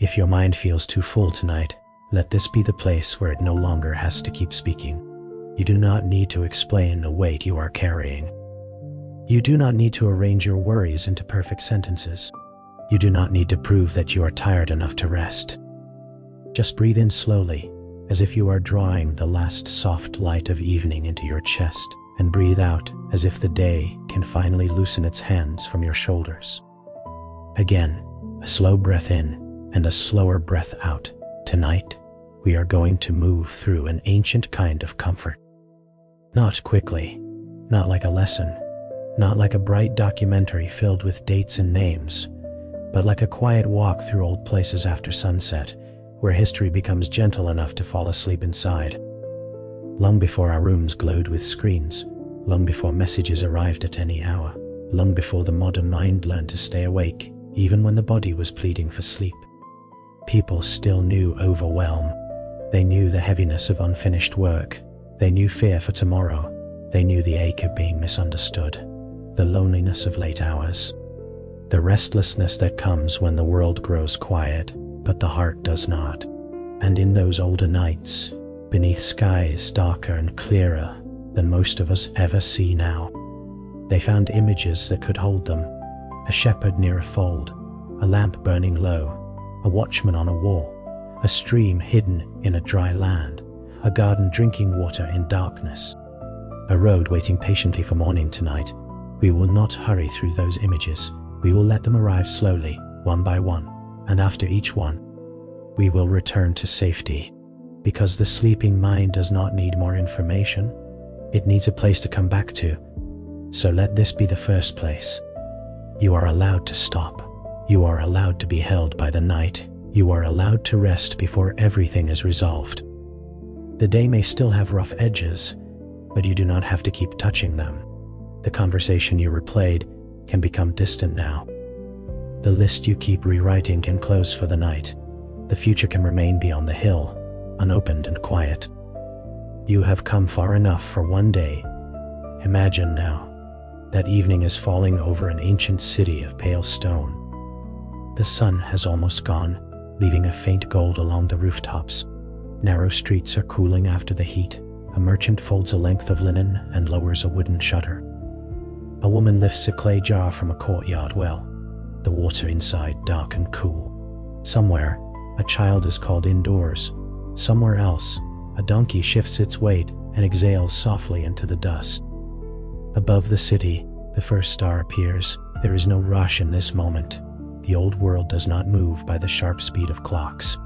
If your mind feels too full tonight, let this be the place where it no longer has to keep speaking. You do not need to explain the weight you are carrying. You do not need to arrange your worries into perfect sentences. You do not need to prove that you are tired enough to rest. Just breathe in slowly, as if you are drawing the last soft light of evening into your chest, and breathe out as if the day can finally loosen its hands from your shoulders. Again, a slow breath in and a slower breath out. Tonight, we are going to move through an ancient kind of comfort. Not quickly, not like a lesson, not like a bright documentary filled with dates and names, but like a quiet walk through old places after sunset, where history becomes gentle enough to fall asleep inside. Long before our rooms glowed with screens, long before messages arrived at any hour, long before the modern mind learned to stay awake, even when the body was pleading for sleep. People still knew overwhelm. They knew the heaviness of unfinished work. They knew fear for tomorrow. They knew the ache of being misunderstood, the loneliness of late hours, the restlessness that comes when the world grows quiet, but the heart does not. And in those older nights, beneath skies darker and clearer than most of us ever see now, they found images that could hold them. A shepherd near a fold, a lamp burning low, a watchman on a wall, a stream hidden in a dry land, a garden drinking water in darkness, a road waiting patiently for morning tonight. We will not hurry through those images. We will let them arrive slowly, one by one, and after each one, we will return to safety. Because the sleeping mind does not need more information. It needs a place to come back to. So let this be the first place. You are allowed to stop. You are allowed to be held by the night. You are allowed to rest before everything is resolved. The day may still have rough edges, but you do not have to keep touching them. The conversation you replayed can become distant now. The list you keep rewriting can close for the night. The future can remain beyond the hill, unopened and quiet. You have come far enough for one day. Imagine now that evening is falling over an ancient city of pale stone. The sun has almost gone, leaving a faint gold along the rooftops. Narrow streets are cooling after the heat. A merchant folds a length of linen and lowers a wooden shutter. A woman lifts a clay jar from a courtyard well, the water inside dark and cool. Somewhere, a child is called indoors. Somewhere else, a donkey shifts its weight and exhales softly into the dust. Above the city, the first star appears. There is no rush in this moment. The old world does not move by the sharp speed of clocks.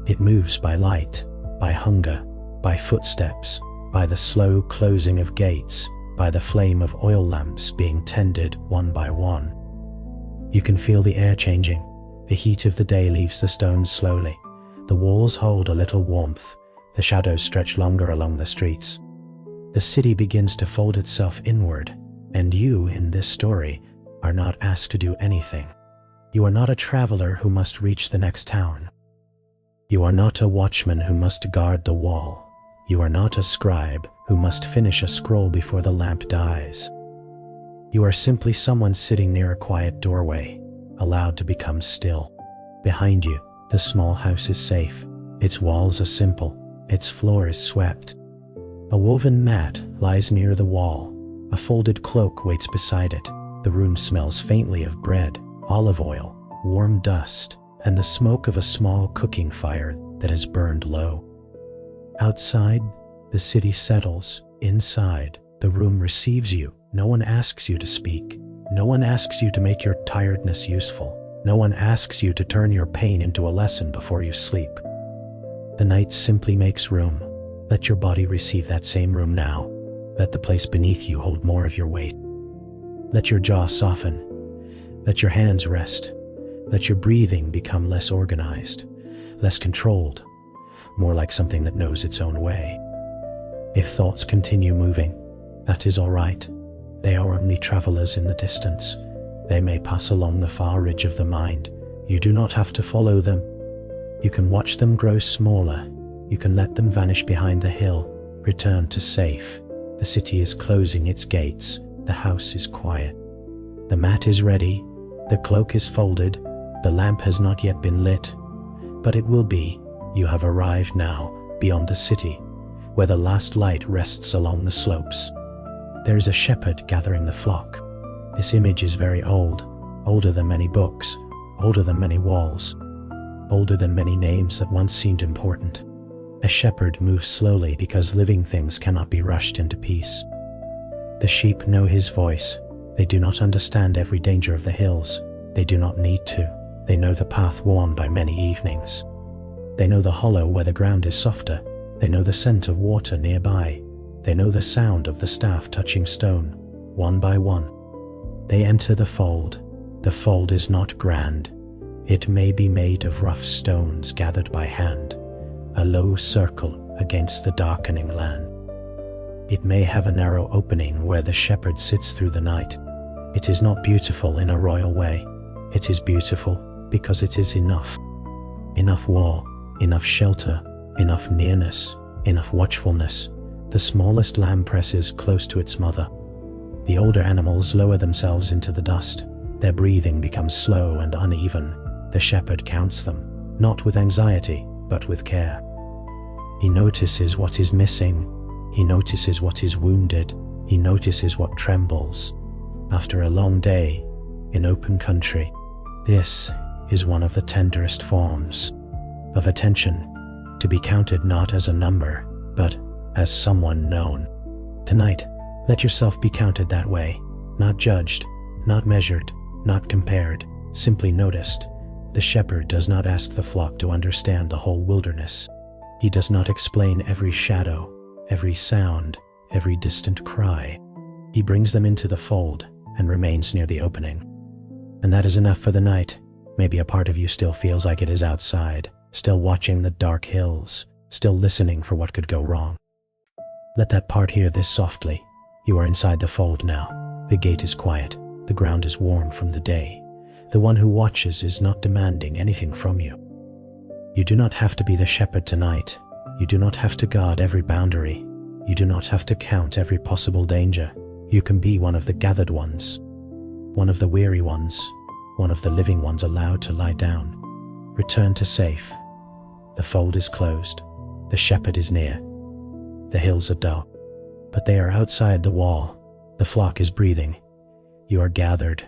It moves by light, by hunger, by footsteps, by the slow closing of gates, by the flame of oil lamps being tended one by one. You can feel the air changing. The heat of the day leaves the stones slowly. The walls hold a little warmth. The shadows stretch longer along the streets. The city begins to fold itself inward, and you, in this story, are not asked to do anything. You are not a traveler who must reach the next town. You are not a watchman who must guard the wall. You are not a scribe who must finish a scroll before the lamp dies. You are simply someone sitting near a quiet doorway, allowed to become still. Behind you, the small house is safe. Its walls are simple. Its floor is swept. A woven mat lies near the wall. A folded cloak waits beside it. The room smells faintly of bread, olive oil, warm dust, and the smoke of a small cooking fire that has burned low. Outside, the city settles. Inside, the room receives you. No one asks you to speak. No one asks you to make your tiredness useful. No one asks you to turn your pain into a lesson before you sleep. The night simply makes room. Let your body receive that same room now. Let the place beneath you hold more of your weight. Let your jaw soften. Let your hands rest. Let your breathing become less organized, less controlled, more like something that knows its own way. If thoughts continue moving, that is all right. They are only travelers in the distance. They may pass along the far ridge of the mind. You do not have to follow them. You can watch them grow smaller. You can let them vanish behind the hill, return to safe. The city is closing its gates. The house is quiet. The mat is ready. The cloak is folded. The lamp has not yet been lit. But it will be. You have arrived now, beyond the city, where the last light rests along the slopes. There is a shepherd gathering the flock. This image is very old, older than many books, older than many walls, older than many names that once seemed important. A shepherd moves slowly because living things cannot be rushed into peace. The sheep know his voice. They do not understand every danger of the hills. They do not need to. They know the path worn by many evenings. They know the hollow where the ground is softer. They know the scent of water nearby. They know the sound of the staff touching stone, one by one. They enter the fold. The fold is not grand. It may be made of rough stones gathered by hand, a low circle against the darkening land. It may have a narrow opening where the shepherd sits through the night. It is not beautiful in a royal way. It is beautiful because it is enough. Enough wall, enough shelter, enough nearness, enough watchfulness. The smallest lamb presses close to its mother. The older animals lower themselves into the dust. Their breathing becomes slow and uneven. The shepherd counts them, not with anxiety, but with care. He notices what is missing. He notices what is wounded. He notices what trembles. After a long day in open country, this is one of the tenderest forms of attention, to be counted not as a number, but as someone known. Tonight, let yourself be counted that way, not judged, not measured, not compared, simply noticed. The shepherd does not ask the flock to understand the whole wilderness. He does not explain every shadow, every sound, every distant cry. He brings them into the fold and remains near the opening. And that is enough for the night. Maybe a part of you still feels like it is outside, still watching the dark hills, still listening for what could go wrong. Let that part hear this softly. You are inside the fold now. The gate is quiet. The ground is warm from the day. The one who watches is not demanding anything from you. You do not have to be the shepherd tonight. You do not have to guard every boundary. You do not have to count every possible danger. You can be one of the gathered ones, one of the weary ones, one of the living ones allowed to lie down. Return to safe. The fold is closed. The shepherd is near. The hills are dull, but they are outside the wall. The flock is breathing. You are gathered.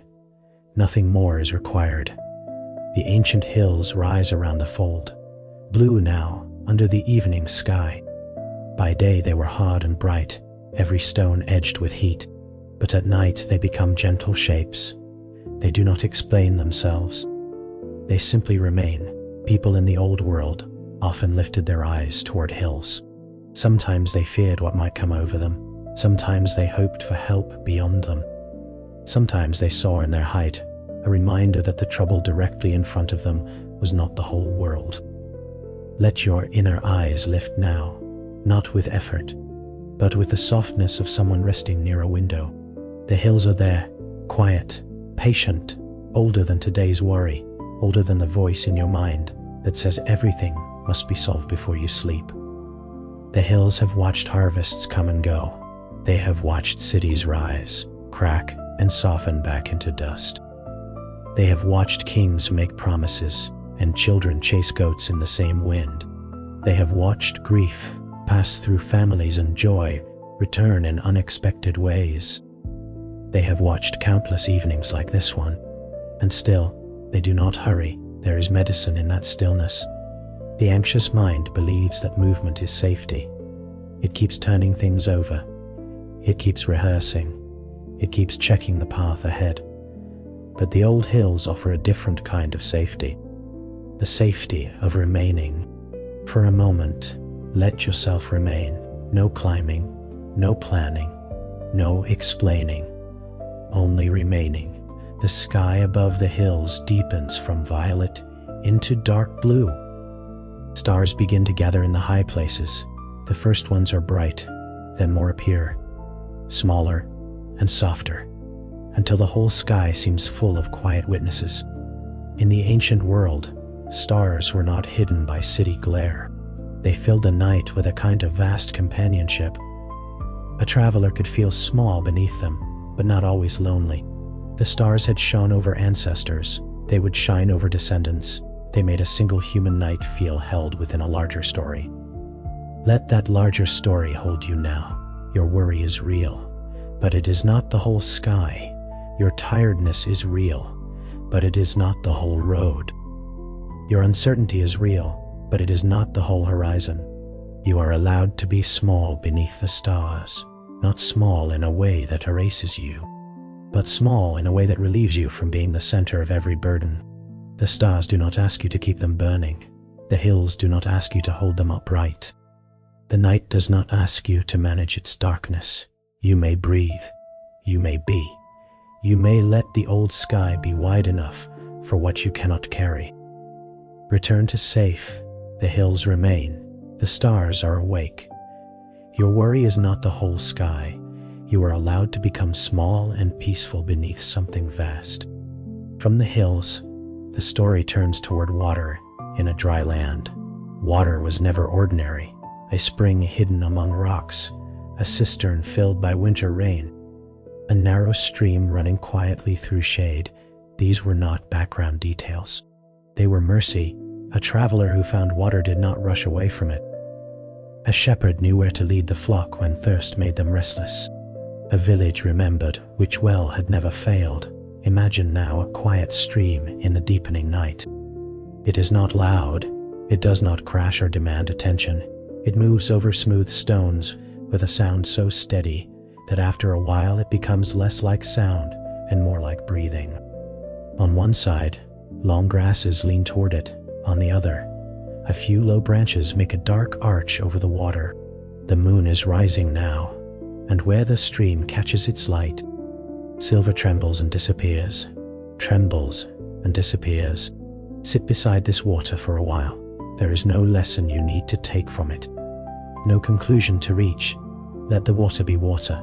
Nothing more is required. The ancient hills rise around the fold, blue now under the evening sky. By day they were hard and bright, every stone edged with heat, but at night they become gentle shapes. They do not explain themselves. They simply remain. People in the old world often lifted their eyes toward hills. Sometimes they feared what might come over them. Sometimes they hoped for help beyond them. Sometimes they saw in their height a reminder that the trouble directly in front of them was not the whole world. Let your inner eyes lift now, not with effort, but with the softness of someone resting near a window. The hills are there, quiet, patient, older than today's worry, older than the voice in your mind that says everything must be solved before you sleep. The hills have watched harvests come and go. They have watched cities rise, crack, and soften back into dust. They have watched kings make promises and children chase goats in the same wind. They have watched grief pass through families and joy return in unexpected ways. They have watched countless evenings like this one, and still, they do not hurry. There is medicine in that stillness. The anxious mind believes that movement is safety. It keeps turning things over. It keeps rehearsing. It keeps checking the path ahead. But the old hills offer a different kind of safety. The safety of remaining. For a moment, let yourself remain. No climbing, no planning, no explaining. Only remaining. The sky above the hills deepens from violet into dark blue. Stars begin to gather in the high places. The first ones are bright, then more appear, smaller and softer, until the whole sky seems full of quiet witnesses. In the ancient world, stars were not hidden by city glare. They filled the night with a kind of vast companionship. A traveler could feel small beneath them, but not always lonely. The stars had shone over ancestors. They would shine over descendants. They made a single human night feel held within a larger story. Let that larger story hold you now. Your worry is real, but it is not the whole sky. Your tiredness is real, but it is not the whole road. Your uncertainty is real, but it is not the whole horizon. You are allowed to be small beneath the stars, not small in a way that erases you, but small in a way that relieves you from being the center of every burden. The stars do not ask you to keep them burning. The hills do not ask you to hold them upright. The night does not ask you to manage its darkness. You may breathe. You may be. You may let the old sky be wide enough for what you cannot carry. Return to safe. The hills remain. The stars are awake. Your worry is not the whole sky. You are allowed to become small and peaceful beneath something vast. From the hills, the story turns toward water in a dry land. Water was never ordinary. A spring hidden among rocks, a cistern filled by winter rain, a narrow stream running quietly through shade. These were not background details. They were mercy. A traveler who found water did not rush away from it. A shepherd knew where to lead the flock when thirst made them restless. A village remembered which well had never failed. Imagine now a quiet stream in the deepening night. It is not loud. It does not crash or demand attention. It moves over smooth stones with a sound so steady that after a while it becomes less like sound and more like breathing. On one side, long grasses lean toward it. On the other, a few low branches make a dark arch over the water. The moon is rising now, and where the stream catches its light, silver trembles and disappears, trembles and disappears. Sit beside this water for a while. There is no lesson you need to take from it, no conclusion to reach. Let the water be water.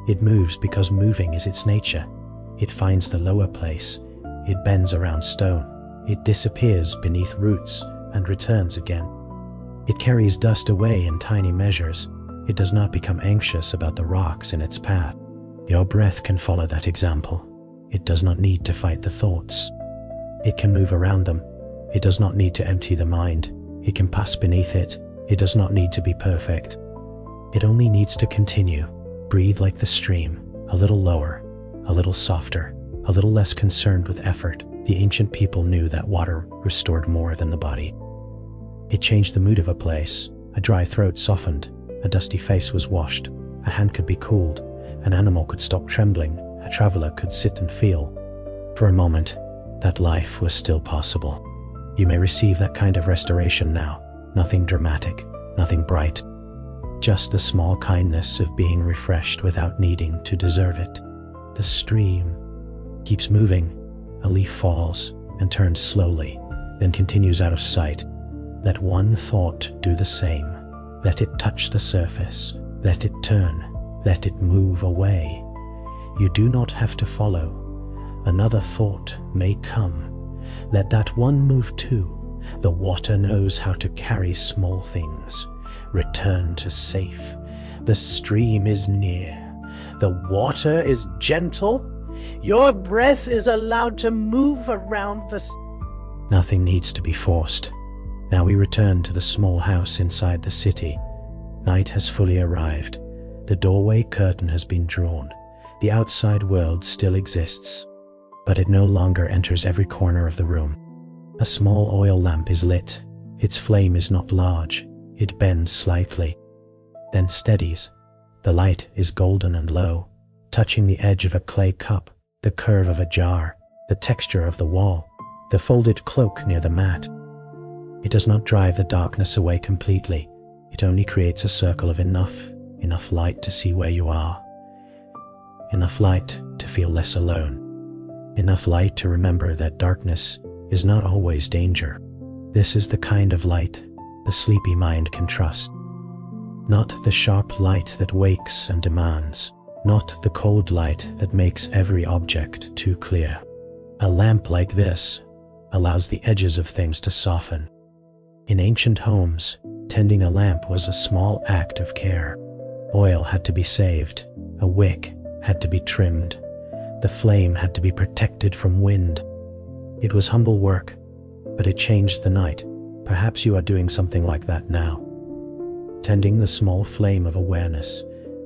It moves because moving is its nature. It finds the lower place. It bends around stone. It disappears beneath roots and returns again. It carries dust away in tiny measures. It does not become anxious about the rocks in its path. Your breath can follow that example. It does not need to fight the thoughts. It can move around them. It does not need to empty the mind. It can pass beneath it. It does not need to be perfect. It only needs to continue. Breathe like the stream, a little lower, a little softer, a little less concerned with effort. The ancient people knew that water restored more than the body. It changed the mood of a place. A dry throat softened. A dusty face was washed. A hand could be cooled. An animal could stop trembling. A traveler could sit and feel. For a moment, that life was still possible. You may receive that kind of restoration now. Nothing dramatic, nothing bright. Just the small kindness of being refreshed without needing to deserve it. The stream keeps moving. A leaf falls and turns slowly, then continues out of sight. Let one thought do the same. Let it touch the surface. Let it turn. Let it move away. You do not have to follow. Another thought may come. Let that one move too. The water knows how to carry small things. Return to safe. The stream is near. The water is gentle. Your breath is allowed to move around the... Nothing needs to be forced. Now we return to the small house inside the city. Night has fully arrived. The doorway curtain has been drawn. The outside world still exists, but it no longer enters every corner of the room. A small oil lamp is lit. Its flame is not large. It bends slightly, then steadies. The light is golden and low, touching the edge of a clay cup, the curve of a jar, the texture of the wall, the folded cloak near the mat. It does not drive the darkness away completely. It only creates a circle of enough light to see where you are, enough light to feel less alone, enough light to remember that darkness is not always danger. This is the kind of light the sleepy mind can trust. Not the sharp light that wakes and demands, not the cold light that makes every object too clear. A lamp like this allows the edges of things to soften. In ancient homes, tending a lamp was a small act of care. Oil had to be saved, a wick had to be trimmed, the flame had to be protected from wind. It was humble work, but it changed the night. Perhaps you are doing something like that now. Tending the small flame of awareness,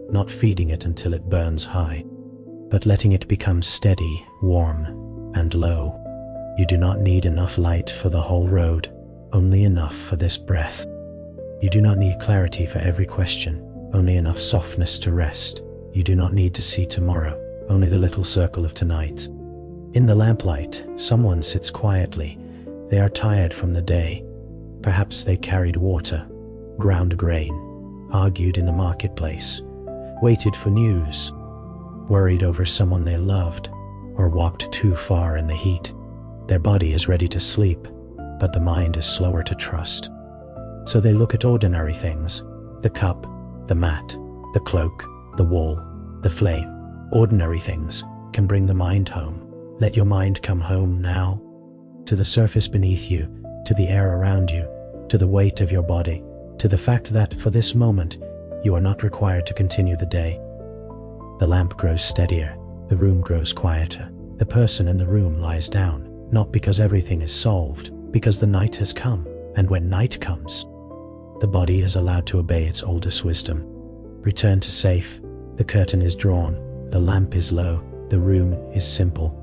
not feeding it until it burns high, but letting it become steady, warm, and low. You do not need enough light for the whole road, only enough for this breath. You do not need clarity for every question, only enough softness to rest. You do not need to see tomorrow, only the little circle of tonight. In the lamplight, someone sits quietly. They are tired from the day. Perhaps they carried water, ground grain, argued in the marketplace, waited for news, worried over someone they loved, or walked too far in the heat. Their body is ready to sleep, but the mind is slower to trust. So they look at ordinary things: the cup, the mat, the cloak, the wall, the flame. Ordinary things can bring the mind home. Let your mind come home now, to the surface beneath you, to the air around you, to the weight of your body, to the fact that for this moment you are not required to continue the day. The lamp grows steadier, the room grows quieter, the person in the room lies down, not because everything is solved, because the night has come, and when night comes, the body is allowed to obey its oldest wisdom. Return to safe, the curtain is drawn, the lamp is low, the room is simple.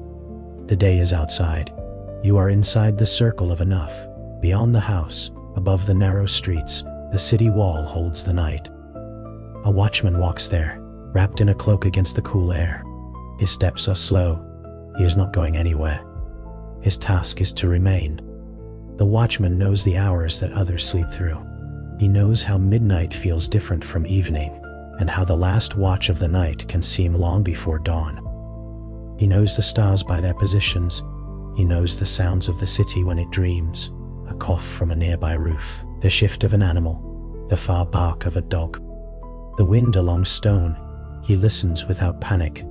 The day is outside. You are inside the circle of enough. Beyond the house, above the narrow streets, the city wall holds the night. A watchman walks there, wrapped in a cloak against the cool air. His steps are slow. He is not going anywhere. His task is to remain. The watchman knows the hours that others sleep through. He knows how midnight feels different from evening, and how the last watch of the night can seem long before dawn. He knows the stars by their positions. He knows the sounds of the city when it dreams, a cough from a nearby roof, the shift of an animal, the far bark of a dog, the wind along stone. He listens without panic.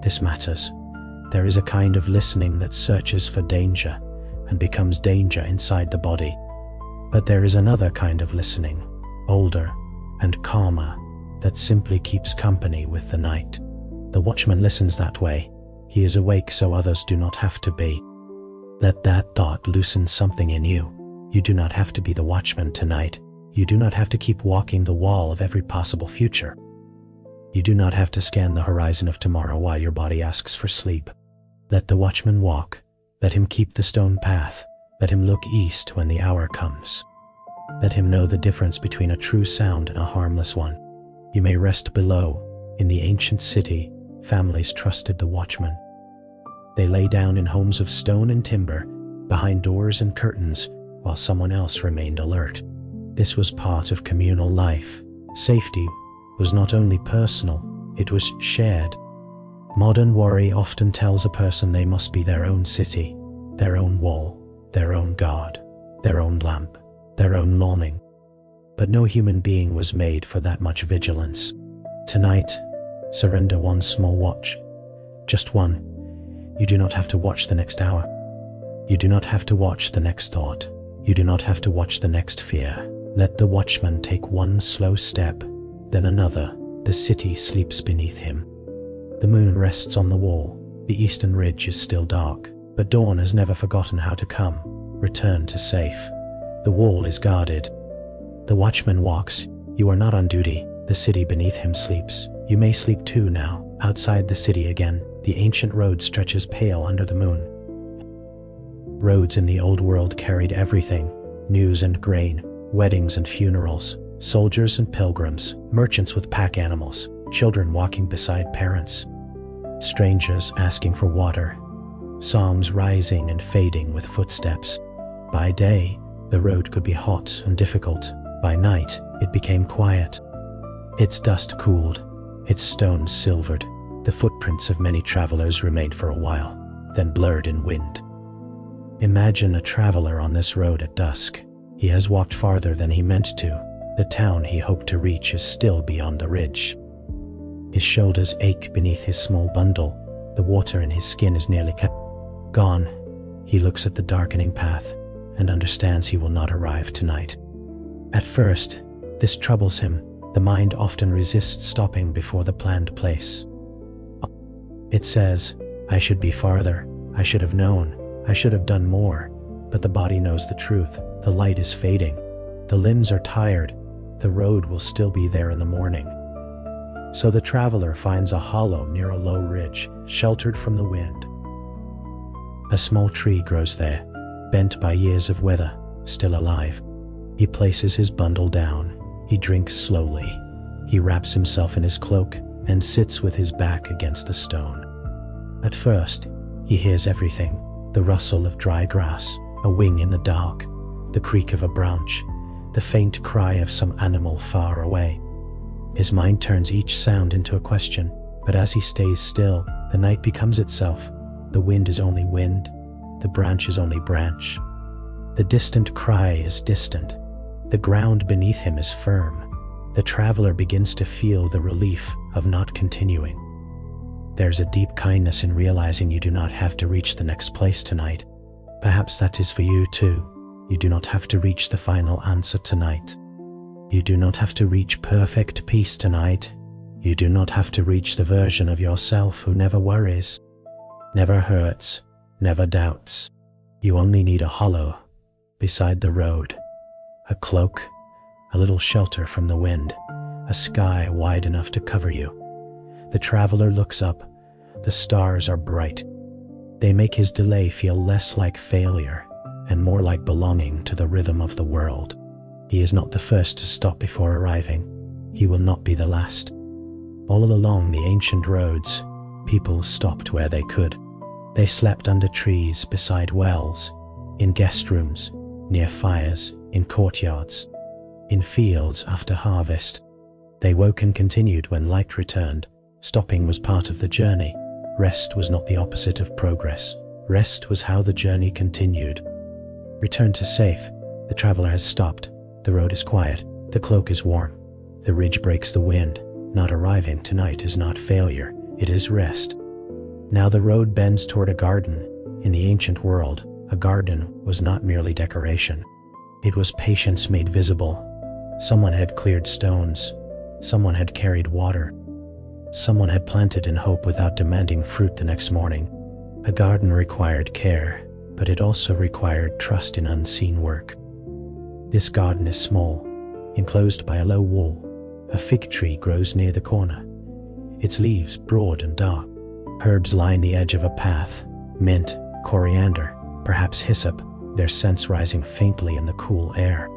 This matters. There is a kind of listening that searches for danger and becomes danger inside the body. But there is another kind of listening, older and calmer, that simply keeps company with the night. The watchman listens that way. He is awake so others do not have to be. Let that thought loosen something in you. You do not have to be the watchman tonight. You do not have to keep walking the wall of every possible future. You do not have to scan the horizon of tomorrow while your body asks for sleep. Let the watchman walk. Let him keep the stone path. Let him look east when the hour comes. Let him know the difference between a true sound and a harmless one. You may rest below. In the ancient city, families trusted the watchman. They lay down in homes of stone and timber, behind doors and curtains, while someone else remained alert. This was part of communal life. Safety was not only personal, it was shared. Modern worry often tells a person they must be their own city, their own wall, their own guard, their own lamp, their own longing. But no human being was made for that much vigilance. Tonight, surrender one small watch, just one. You do not have to watch the next hour. You do not have to watch the next thought. You do not have to watch the next fear. Let the watchman take one slow step, then another. The city sleeps beneath him. The moon rests on the wall. The eastern ridge is still dark, but dawn has never forgotten how to come. Return to safe. The wall is guarded. The watchman walks. You are not on duty. The city beneath him sleeps. You may sleep too now. Outside the city again, the ancient road stretches pale under the moon. Roads in the old world carried everything: news and grain, weddings and funerals, soldiers and pilgrims, merchants with pack animals, children walking beside parents, strangers asking for water, psalms rising and fading with footsteps. By day, the road could be hot and difficult. By night, it became quiet. Its dust cooled, its stones silvered. The footprints of many travelers remained for a while, then blurred in wind. Imagine a traveler on this road at dusk. He has walked farther than he meant to. The town he hoped to reach is still beyond the ridge. His shoulders ache beneath his small bundle. The water in his skin is nearly gone. He looks at the darkening path and understands he will not arrive tonight. At first, this troubles him. The mind often resists stopping before the planned place. It says, I should be farther, I should have known, I should have done more. But the body knows the truth. The light is fading. The limbs are tired. The road will still be there in the morning. So the traveler finds a hollow near a low ridge, sheltered from the wind. A small tree grows there, bent by years of weather, still alive. He places his bundle down. He drinks slowly. He wraps himself in his cloak and sits with his back against the stone. At first, he hears everything: the rustle of dry grass, a wing in the dark, the creak of a branch, the faint cry of some animal far away. His mind turns each sound into a question, but as he stays still, the night becomes itself. The wind is only wind, the branch is only branch. The distant cry is distant. The ground beneath him is firm. The traveler begins to feel the relief of not continuing. There's a deep kindness in realizing you do not have to reach the next place tonight. Perhaps that is for you too. You do not have to reach the final answer tonight. You do not have to reach perfect peace tonight. You do not have to reach the version of yourself who never worries, never hurts, never doubts. You only need a hollow beside the road, a cloak, a little shelter from the wind, a sky wide enough to cover you. The traveler looks up. The stars are bright. They make his delay feel less like failure and more like belonging to the rhythm of the world. He is not the first to stop before arriving. He will not be the last. All along the ancient roads, people stopped where they could. They slept under trees, beside wells, in guest rooms, near fires, in courtyards, in fields after harvest. They woke and continued when light returned. Stopping was part of the journey. Rest was not the opposite of progress. Rest was how the journey continued. Return to safe. The traveler has stopped. The road is quiet. The cloak is warm. The ridge breaks the wind. Not arriving tonight is not failure. It is rest. Now the road bends toward a garden. In the ancient world, a garden was not merely decoration. It was patience made visible. Someone had cleared stones. Someone had carried water. Someone had planted in hope without demanding fruit the next morning. A garden required care, but it also required trust in unseen work. This garden is small, enclosed by a low wall. A fig tree grows near the corner, its leaves broad and dark. Herbs line the edge of a path: mint, coriander, perhaps hyssop, their scents rising faintly in the cool air.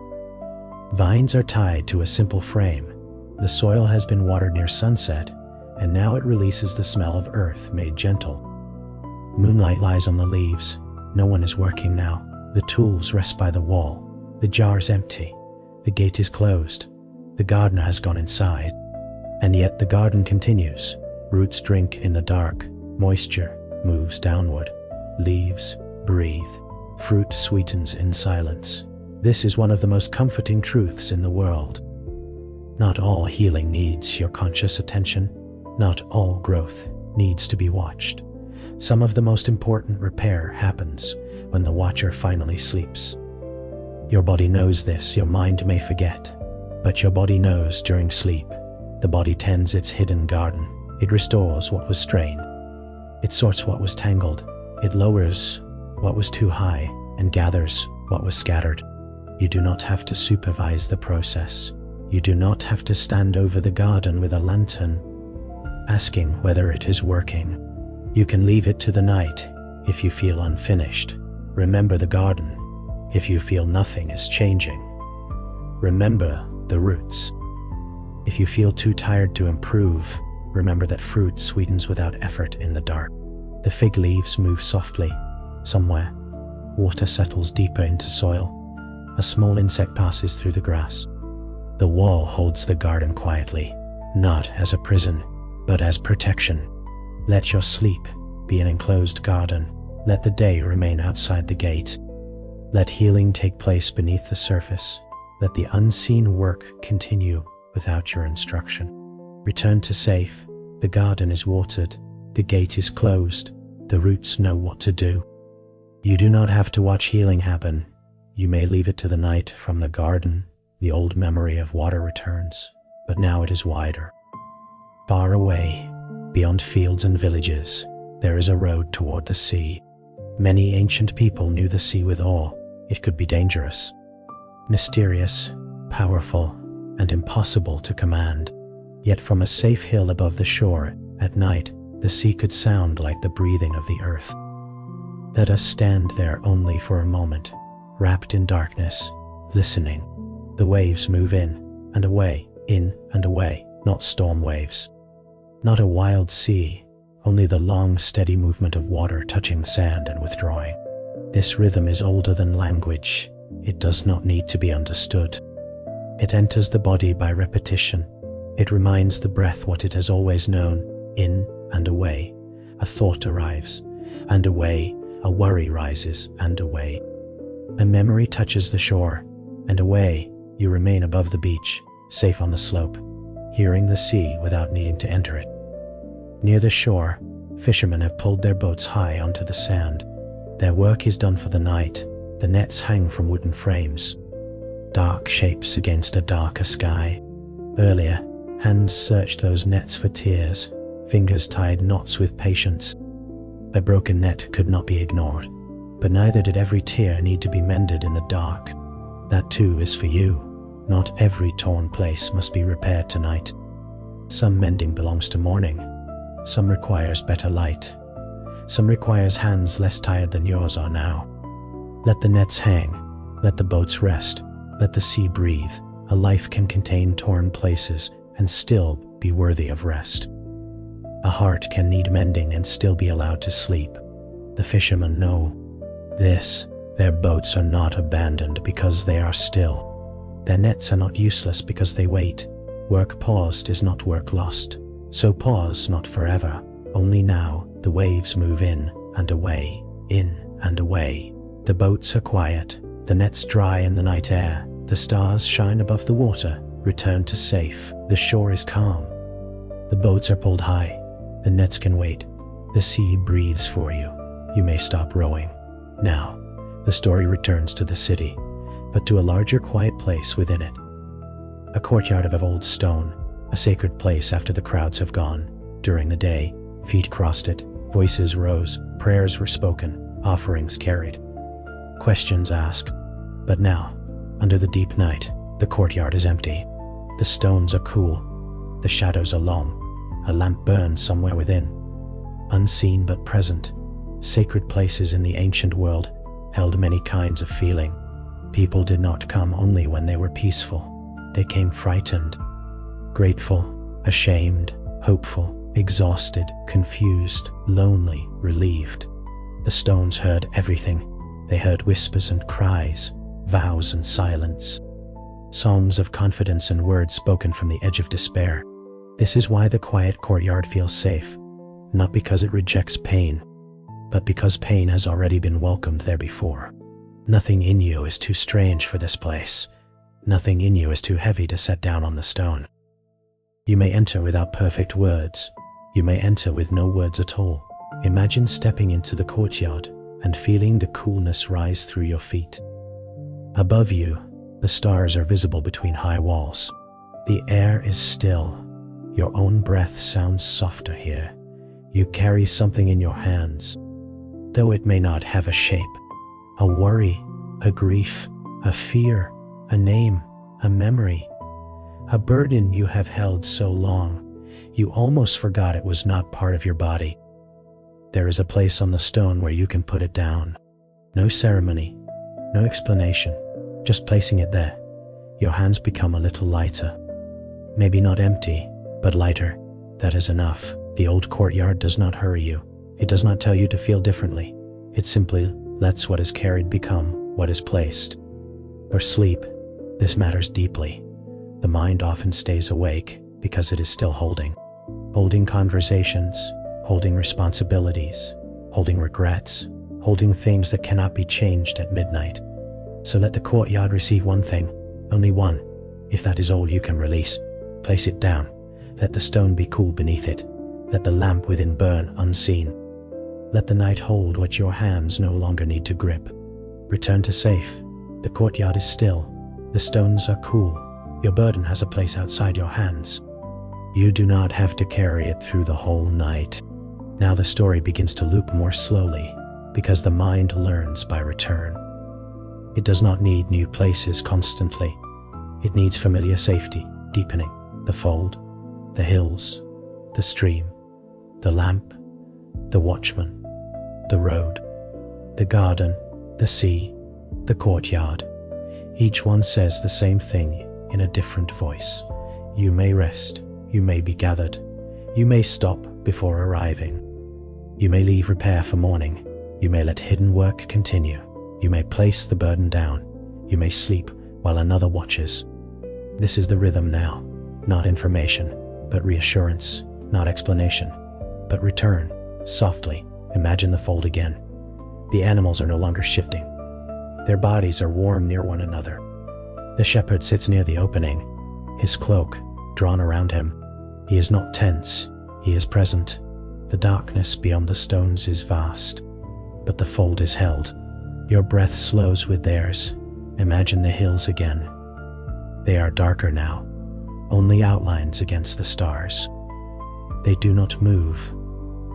Vines are tied to a simple frame. The soil has been watered near sunset, and now it releases the smell of earth made gentle. Moonlight lies on the leaves. No one is working now. The tools rest by the wall. The jar is empty. The gate is closed. The gardener has gone inside. And yet the garden continues. Roots drink in the dark. Moisture moves downward. Leaves breathe. Fruit sweetens in silence. This is one of the most comforting truths in the world. Not all healing needs your conscious attention. Not all growth needs to be watched. Some of the most important repair happens when the watcher finally sleeps. Your body knows this. Your mind may forget, but your body knows during sleep. The body tends its hidden garden. It restores what was strained. It sorts what was tangled. It lowers what was too high and gathers what was scattered. You do not have to supervise the process. You do not have to stand over the garden with a lantern, asking whether it is working. You can leave it to the night if you feel unfinished. Remember the garden if you feel nothing is changing. Remember the roots. If you feel too tired to improve, remember that fruit sweetens without effort in the dark. The fig leaves move softly. Somewhere, water settles deeper into soil. A small insect passes through the grass. The wall holds the garden quietly, not as a prison, but as protection. Let your sleep be an enclosed garden. Let the day remain outside the gate. Let healing take place beneath the surface. Let the unseen work continue without your instruction. Return to safe. The garden is watered. The gate is closed. The roots know what to do. You do not have to watch healing happen. You may leave it to the night. From the garden, the old memory of water returns, but now it is wider. Far away, beyond fields and villages, there is a road toward the sea. Many ancient people knew the sea with awe. it could be dangerous, mysterious, powerful, and impossible to command. Yet from a safe hill above the shore, at night, the sea could sound like the breathing of the earth. Let us stand there only for a moment, wrapped in darkness, listening. The waves move in and away, not storm waves. Not a wild sea, only the long, steady movement of water touching sand and withdrawing. This rhythm is older than language. It does not need to be understood. It enters the body by repetition. It reminds the breath what it has always known, in and away. A thought arrives, and away. A worry rises, and away. A memory touches the shore, and away. You remain above the beach, safe on the slope, hearing the sea without needing to enter it. Near the shore, fishermen have pulled their boats high onto the sand. Their work is done for the night. The nets hang from wooden frames, dark shapes against a darker sky. Earlier, hands searched those nets for tears, fingers tied knots with patience. A broken net could not be ignored, but neither did every tear need to be mended in the dark. That too is for you. Not every torn place must be repaired tonight. Some mending belongs to morning. Some requires better light. Some requires hands less tired than yours are now. Let the nets hang. Let the boats rest. Let the sea breathe. A life can contain torn places and still be worthy of rest. A heart can need mending and still be allowed to sleep. The fishermen know this. Their boats are not abandoned because they are still. Their nets are not useless because they wait. Work paused is not work lost. So pause not forever. Only now the waves move in and away, in and away. The boats are quiet. The nets dry in the night air. The stars shine above the water. Return to safe. The shore is calm. The boats are pulled high. The nets can wait. The sea breathes for you. You may stop rowing. Now, the story returns to the city, but to a larger quiet place within it. A courtyard of old stone, a sacred place after the crowds have gone. During the day, feet crossed it, voices rose, prayers were spoken, offerings carried, questions asked. But now, under the deep night, the courtyard is empty. The stones are cool. The shadows are long. A lamp burns somewhere within. Unseen but present, sacred places in the ancient world held many kinds of feeling. People did not come only when they were peaceful. They came frightened, grateful, ashamed, hopeful, exhausted, confused, lonely, relieved. The stones heard everything. They heard whispers and cries, vows and silence, songs of confidence and words spoken from the edge of despair. This is why the quiet courtyard feels safe, not because it rejects pain, but because pain has already been welcomed there before. Nothing in you is too strange for this place. Nothing in you is too heavy to set down on the stone. You may enter without perfect words. You may enter with no words at all. Imagine stepping into the courtyard and feeling the coolness rise through your feet. Above you, the stars are visible between high walls. The air is still. Your own breath sounds softer here. You carry something in your hands, though it may not have a shape. A worry, a grief, a fear, a name, a memory. A burden you have held so long, you almost forgot it was not part of your body. There is a place on the stone where you can put it down. No ceremony, no explanation, just placing it there. Your hands become a little lighter. Maybe not empty, but lighter. That is enough. The old courtyard does not hurry you. It does not tell you to feel differently. It simply lets what is carried become what is placed. For sleep, this matters deeply. The mind often stays awake because it is still holding conversations, holding responsibilities, holding regrets, holding things that cannot be changed at midnight. So let the courtyard receive one thing, only one. If that is all you can release, place it down. Let the stone be cool beneath it. Let the lamp within burn unseen. Let the night hold what your hands no longer need to grip. Return to safe. The courtyard is still. The stones are cool. Your burden has a place outside your hands. You do not have to carry it through the whole night. Now the story begins to loop more slowly, because the mind learns by return. It does not need new places constantly. It needs familiar safety, deepening, the fold, the hills, the stream, the lamp, the watchman, the road, the garden, the sea, the courtyard. Each one says the same thing in a different voice. You may rest, you may be gathered, you may stop before arriving. You may leave repair for morning, you may let hidden work continue, you may place the burden down, you may sleep while another watches. This is the rhythm now, not information, but reassurance, not explanation, but return, softly. Imagine the fold again. The animals are no longer shifting. Their bodies are warm near one another. The shepherd sits near the opening, his cloak drawn around him. He is not tense, he is present. The darkness beyond the stones is vast, but the fold is held. Your breath slows with theirs. Imagine the hills again. They are darker now, only outlines against the stars. They do not move.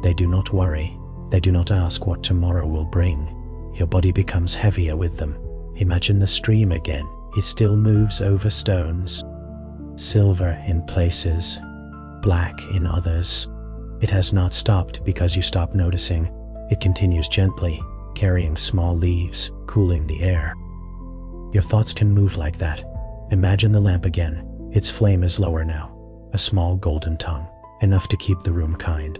They do not worry. They do not ask what tomorrow will bring. Your body becomes heavier with them. Imagine the stream again. It still moves over stones. Silver in places, black in others. It has not stopped because you stop noticing. It continues gently, carrying small leaves, cooling the air. Your thoughts can move like that. Imagine the lamp again. Its flame is lower now, a small golden tongue, enough to keep the room kind.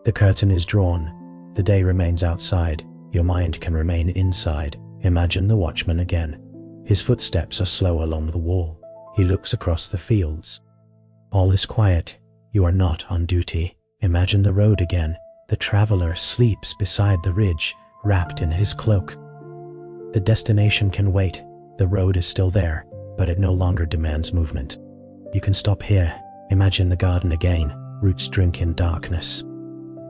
The curtain is drawn. The day remains outside. Your mind can remain inside. Imagine the watchman again. His footsteps are slow along the wall. He looks across the fields. All is quiet. You are not on duty. Imagine the road again. The traveler sleeps beside the ridge, wrapped in his cloak. The destination can wait. The road is still there, but it no longer demands movement. You can stop here. Imagine the garden again. Roots drink in darkness.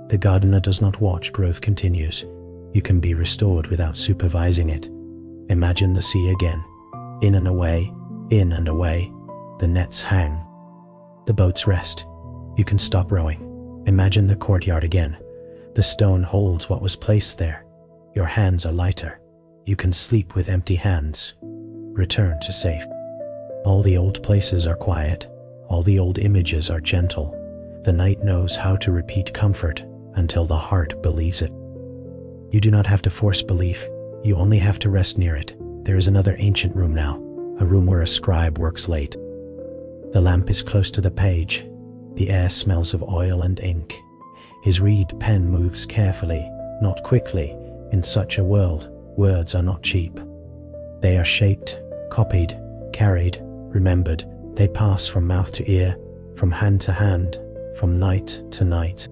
The gardener does not watch, growth continues. You can be restored without supervising it. Imagine the sea again. In and away, in and away. The nets hang. The boats rest. You can stop rowing. Imagine the courtyard again. The stone holds what was placed there. Your hands are lighter. You can sleep with empty hands. Return to safe. All the old places are quiet. All the old images are gentle. The night knows how to repeat comfort until the heart believes it. You do not have to force belief. You only have to rest near it. There is another ancient room now, a room where a scribe works late. The lamp is close to the page. The air smells of oil and ink. His reed pen moves carefully, not quickly. In such a world, words are not cheap. They are shaped, copied, carried, remembered. They pass from mouth to ear, from hand to hand, from night to night.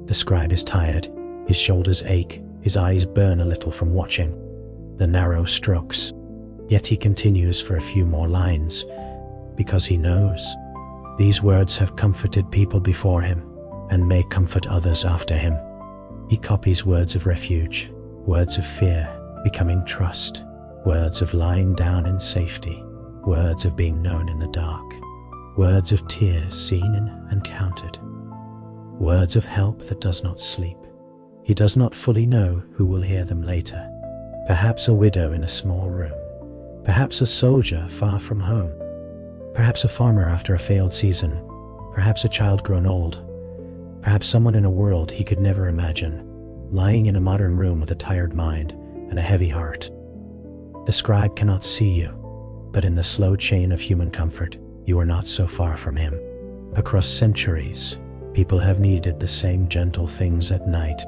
The scribe is tired. His shoulders ache. His eyes burn a little from watching the narrow strokes. Yet he continues for a few more lines, because he knows these words have comforted people before him and may comfort others after him. He copies words of refuge, words of fear becoming trust, words of lying down in safety, words of being known in the dark, words of tears seen and counted, words of help that does not sleep. He does not fully know who will hear them later. Perhaps a widow in a small room, perhaps a soldier far from home, perhaps a farmer after a failed season, perhaps a child grown old, perhaps someone in a world he could never imagine, lying in a modern room with a tired mind and a heavy heart. The scribe cannot see you, but in the slow chain of human comfort, you are not so far from him. Across centuries, people have needed the same gentle things at night.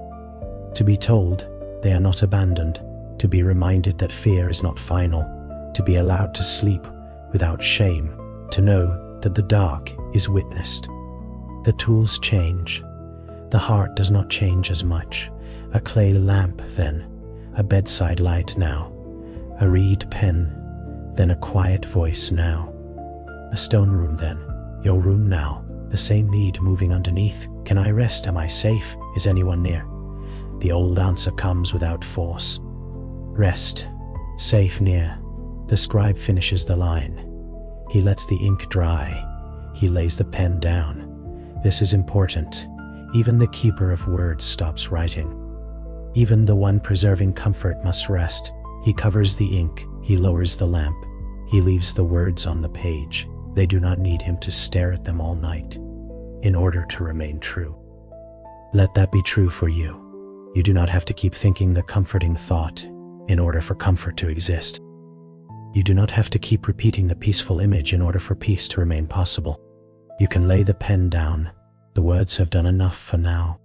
To be told they are not abandoned, to be reminded that fear is not final, to be allowed to sleep without shame, to know that the dark is witnessed. The tools change. The heart does not change as much. A clay lamp then, a bedside light now, a reed pen, then a quiet voice now. A stone room then, your room now, the same need moving underneath. Can I rest? Am I safe? Is anyone near? The old answer comes without force. Rest, safe near. The scribe finishes the line. He lets the ink dry. He lays the pen down. This is important. Even the keeper of words stops writing. Even the one preserving comfort must rest. He covers the ink, he lowers the lamp, he leaves the words on the page. They do not need him to stare at them all night in order to remain true. Let that be true for you. You do not have to keep thinking the comforting thought in order for comfort to exist. You do not have to keep repeating the peaceful image in order for peace to remain possible. You can lay the pen down. The words have done enough for now.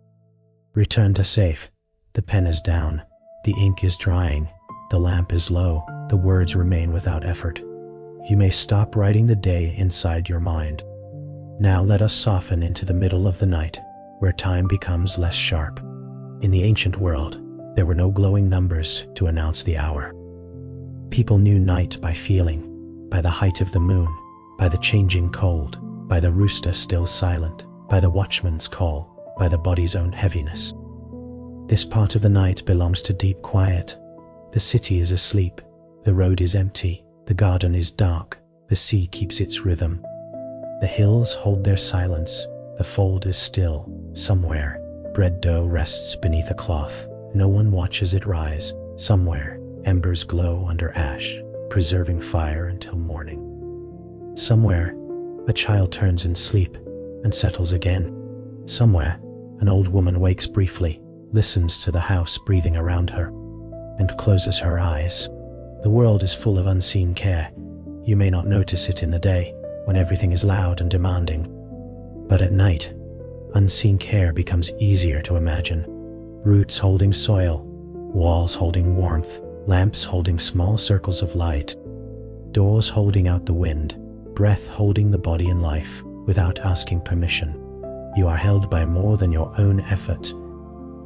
Return to safe. The pen is down. The ink is drying. The lamp is low. The words remain without effort. You may stop writing the day inside your mind. Now let us soften into the middle of the night, where time becomes less sharp. In the ancient world, there were no glowing numbers to announce the hour. People knew night by feeling, by the height of the moon, by the changing cold, by the rooster still silent, by the watchman's call, by the body's own heaviness. This part of the night belongs to deep quiet. The city is asleep. The road is empty. The garden is dark. The sea keeps its rhythm. The hills hold their silence. The fold is still. Somewhere, bread dough rests beneath a cloth. No one watches it rise. Somewhere, embers glow under ash, preserving fire until morning. Somewhere, a child turns in sleep and settles again. Somewhere, an old woman wakes briefly, listens to the house breathing around her, and closes her eyes. The world is full of unseen care. You may not notice it in the day, when everything is loud and demanding. But at night, unseen care becomes easier to imagine. Roots holding soil, walls holding warmth, lamps holding small circles of light, doors holding out the wind, breath holding the body in life without asking permission. You are held by more than your own effort.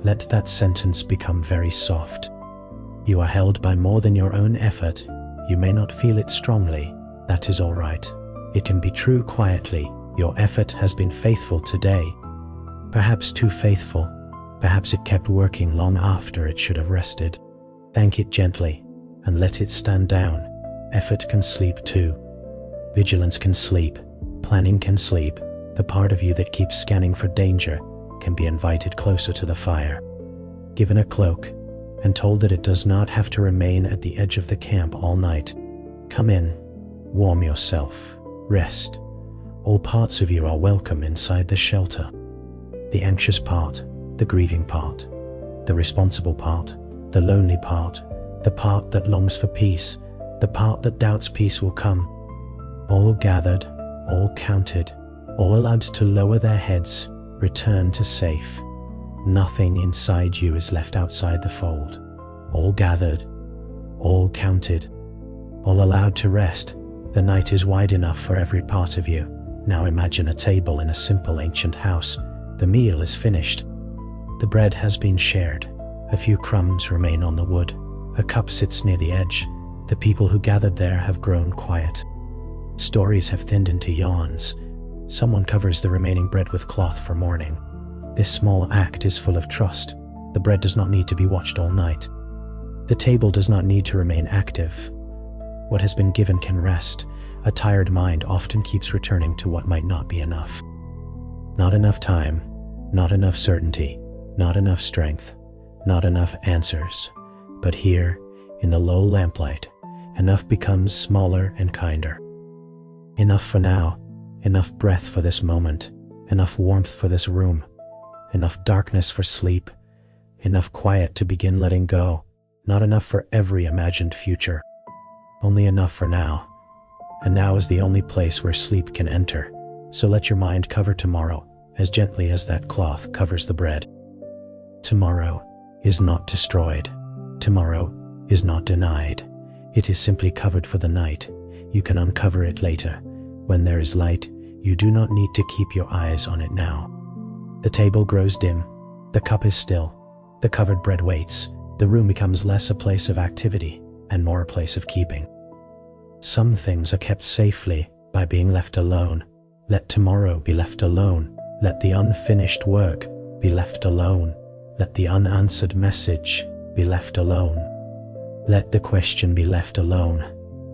Let that sentence become very soft. You are held by more than your own effort. You may not feel it strongly. That is all right. It can be true quietly. Your effort has been faithful today. Perhaps too faithful. Perhaps it kept working long after it should have rested. Thank it gently and let it stand down. Effort can sleep too. Vigilance can sleep. Planning can sleep. The part of you that keeps scanning for danger can be invited closer to the fire. Given a cloak and told that it does not have to remain at the edge of the camp all night. Come in, warm yourself, rest. All parts of you are welcome inside the shelter. The anxious part, the grieving part, the responsible part, the lonely part, the part that longs for peace, the part that doubts peace will come. All gathered, all counted, all allowed to lower their heads, return to safe. Nothing inside you is left outside the fold. All gathered, all counted, all allowed to rest. The night is wide enough for every part of you. Now imagine a table in a simple ancient house. The meal is finished. The bread has been shared. A few crumbs remain on the wood. A cup sits near the edge. The people who gathered there have grown quiet. Stories have thinned into yawns. Someone covers the remaining bread with cloth for morning. This small act is full of trust. The bread does not need to be watched all night. The table does not need to remain active. What has been given can rest. A tired mind often keeps returning to what might not be enough. Not enough time, not enough certainty, not enough strength, not enough answers. But here, in the low lamplight, enough becomes smaller and kinder. Enough for now, enough breath for this moment, enough warmth for this room, enough darkness for sleep, enough quiet to begin letting go, not enough for every imagined future, only enough for now. And now is the only place where sleep can enter, so let your mind cover tomorrow as gently as that cloth covers the bread. Tomorrow is not destroyed. Tomorrow is not denied. It is simply covered for the night. You can uncover it later. When there is light, you do not need to keep your eyes on it now. The table grows dim. The cup is still. The covered bread waits. The room becomes less a place of activity and more a place of keeping. Some things are kept safely by being left alone. Let tomorrow be left alone. Let the unfinished work be left alone. Let the unanswered message be left alone. Let the question be left alone.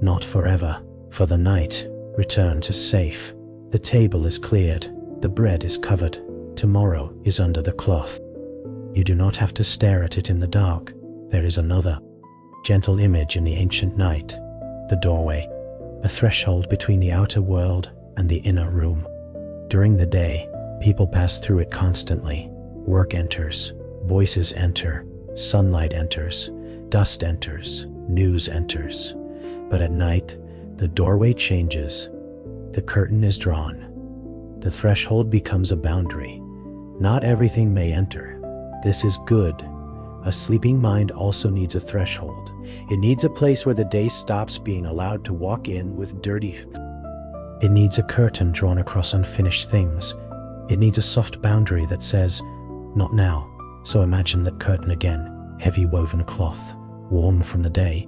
Not forever. For the night, return to safe. The table is cleared. The bread is covered. Tomorrow is under the cloth. You do not have to stare at it in the dark. There is another. Gentle image in the ancient night. The doorway. A threshold between the outer world and the inner room. During the day, people pass through it constantly. Work enters. Voices enter. Sunlight enters. Dust enters. News enters. But at night, the doorway changes. The curtain is drawn. The threshold becomes a boundary. Not everything may enter. This is good. A sleeping mind also needs a threshold. It needs a place where the day stops being allowed to walk in with dirty. It needs a curtain drawn across unfinished things. It needs a soft boundary that says, "Not now." So imagine that curtain again, heavy woven cloth, worn from the day,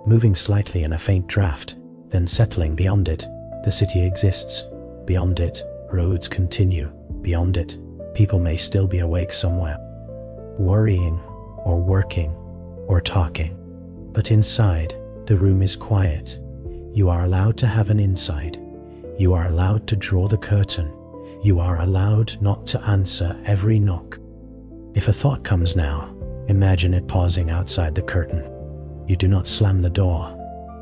moving slightly in a faint draft, then settling beyond it. The city exists. Beyond it, roads continue. Beyond it, people may still be awake somewhere, worrying, or working, or talking. But inside, the room is quiet. You are allowed to have an inside. You are allowed to draw the curtain. You are allowed not to answer every knock. If a thought comes now, imagine it pausing outside the curtain. You do not slam the door.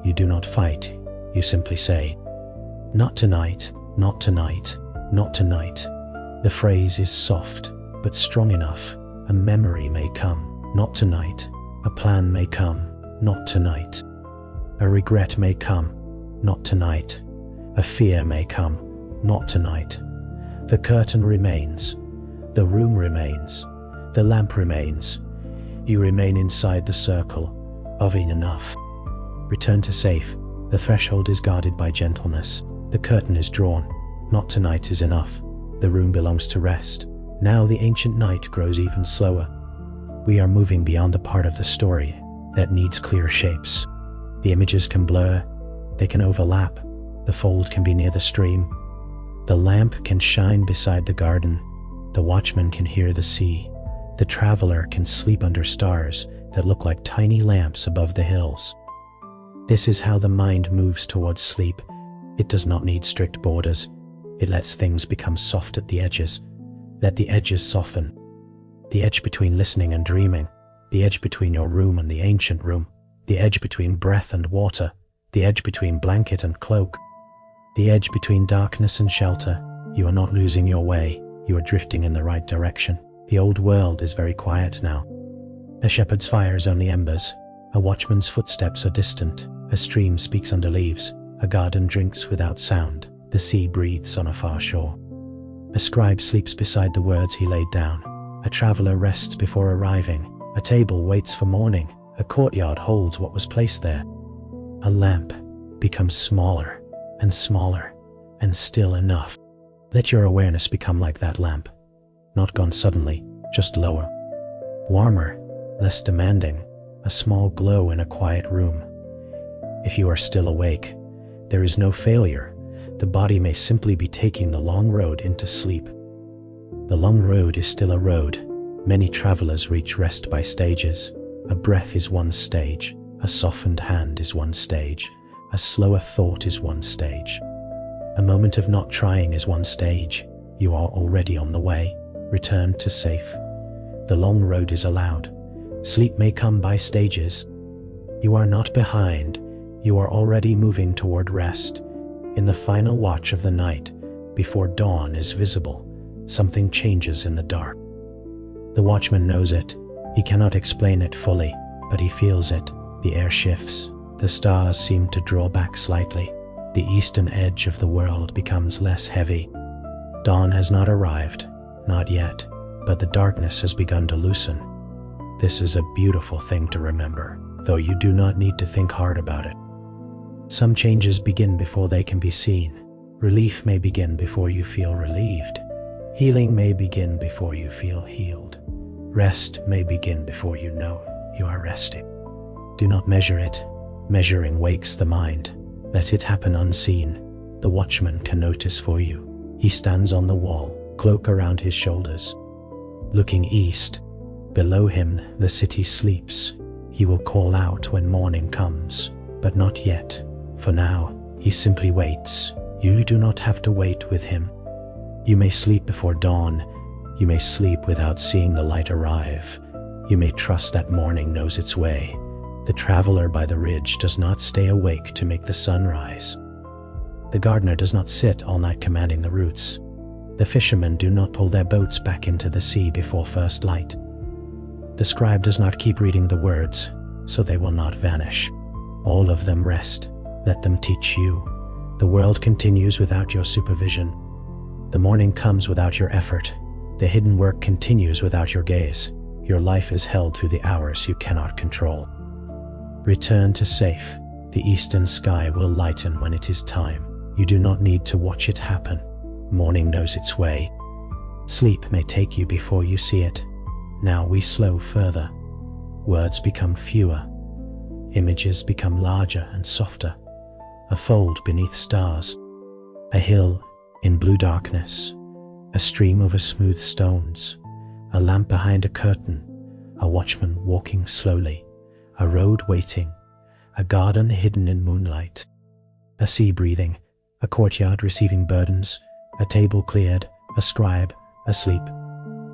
You do not fight. You simply say, "Not tonight, not tonight, not tonight." The phrase is soft, but strong enough. A memory may come. Not tonight. A plan may come. Not tonight. A regret may come. Not tonight. A fear may come. Not tonight. The curtain remains. The room remains. The lamp remains. You remain inside the circle of enough. Return to safe. The threshold is guarded by gentleness. The curtain is drawn. Not tonight is enough. The room belongs to rest. Now the ancient night grows even slower. We are moving beyond the part of the story that needs clear shapes. The images can blur. They can overlap. The fold can be near the stream. The lamp can shine beside the garden. The watchman can hear the sea. The traveler can sleep under stars that look like tiny lamps above the hills. This is how the mind moves towards sleep. It does not need strict borders. It lets things become soft at the edges. Let the edges soften. The edge between listening and dreaming. The edge between your room and the ancient room. The edge between breath and water. The edge between blanket and cloak. The edge between darkness and shelter. You are not losing your way. You are drifting in the right direction. The old world is very quiet now. A shepherd's fire is only embers. A watchman's footsteps are distant. A stream speaks under leaves. A garden drinks without sound. The sea breathes on a far shore. A scribe sleeps beside the words he laid down. A traveler rests before arriving. A table waits for morning. A courtyard holds what was placed there. A lamp becomes smaller and smaller and still enough. Let your awareness become like that lamp. Not gone suddenly, just lower. Warmer, less demanding. A small glow in a quiet room. If you are still awake, there is no failure. The body may simply be taking the long road into sleep. The long road is still a road. Many travelers reach rest by stages. A breath is one stage. A softened hand is one stage. A slower thought is one stage. A moment of not trying is one stage. You are already on the way. Return to safe. The long road is allowed. Sleep may come by stages. You are not behind. You are already moving toward rest. In the final watch of the night, before dawn is visible, something changes in the dark. The watchman knows it. He cannot explain it fully, but he feels it. The air shifts. The stars seem to draw back slightly. The eastern edge of the world becomes less heavy. Dawn has not arrived, not yet, but the darkness has begun to loosen. This is a beautiful thing to remember, though you do not need to think hard about it. Some changes begin before they can be seen. Relief may begin before you feel relieved. Healing may begin before you feel healed. Rest may begin before you know you are resting. Do not measure it. Measuring wakes the mind. Let it happen unseen. The watchman can notice for you. He stands on the wall, cloak around his shoulders. Looking east, below him the city sleeps. He will call out when morning comes, but not yet. For now, he simply waits. You do not have to wait with him. You may sleep before dawn. You may sleep without seeing the light arrive. You may trust that morning knows its way. The traveler by the ridge does not stay awake to make the sun rise. The gardener does not sit all night commanding the roots. The fishermen do not pull their boats back into the sea before first light. The scribe does not keep reading the words, so they will not vanish. All of them rest. Let them teach you. The world continues without your supervision. The morning comes without your effort. The hidden work continues without your gaze. Your life is held through the hours you cannot control. Return to safe. The eastern sky will lighten when it is time. You do not need to watch it happen. Morning knows its way. Sleep may take you before you see it. Now we slow further. Words become fewer. Images become larger and softer. A fold beneath stars. A hill in blue darkness. A stream over smooth stones. A lamp behind a curtain. A watchman walking slowly. A road waiting. A garden hidden in moonlight. A sea breathing. A courtyard receiving burdens. A table cleared. A scribe asleep.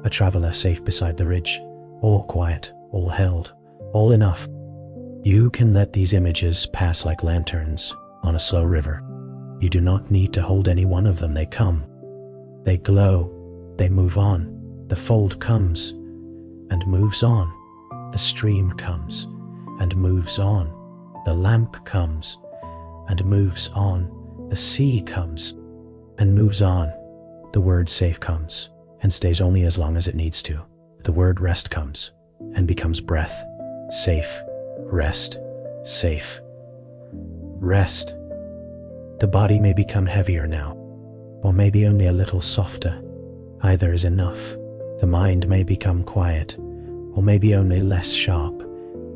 A traveler safe beside the ridge. All quiet, all held, all enough. You can let these images pass like lanterns on a slow river. You do not need to hold any one of them. They come. They glow. They move on. The fold comes and moves on. The stream comes and moves on. The lamp comes and moves on. The sea comes and moves on. The word safe comes and stays only as long as it needs to. The word rest comes and becomes breath. Safe, rest, safe, rest. The body may become heavier now, or maybe only a little softer. Either is enough. The mind may become quiet, or maybe only less sharp.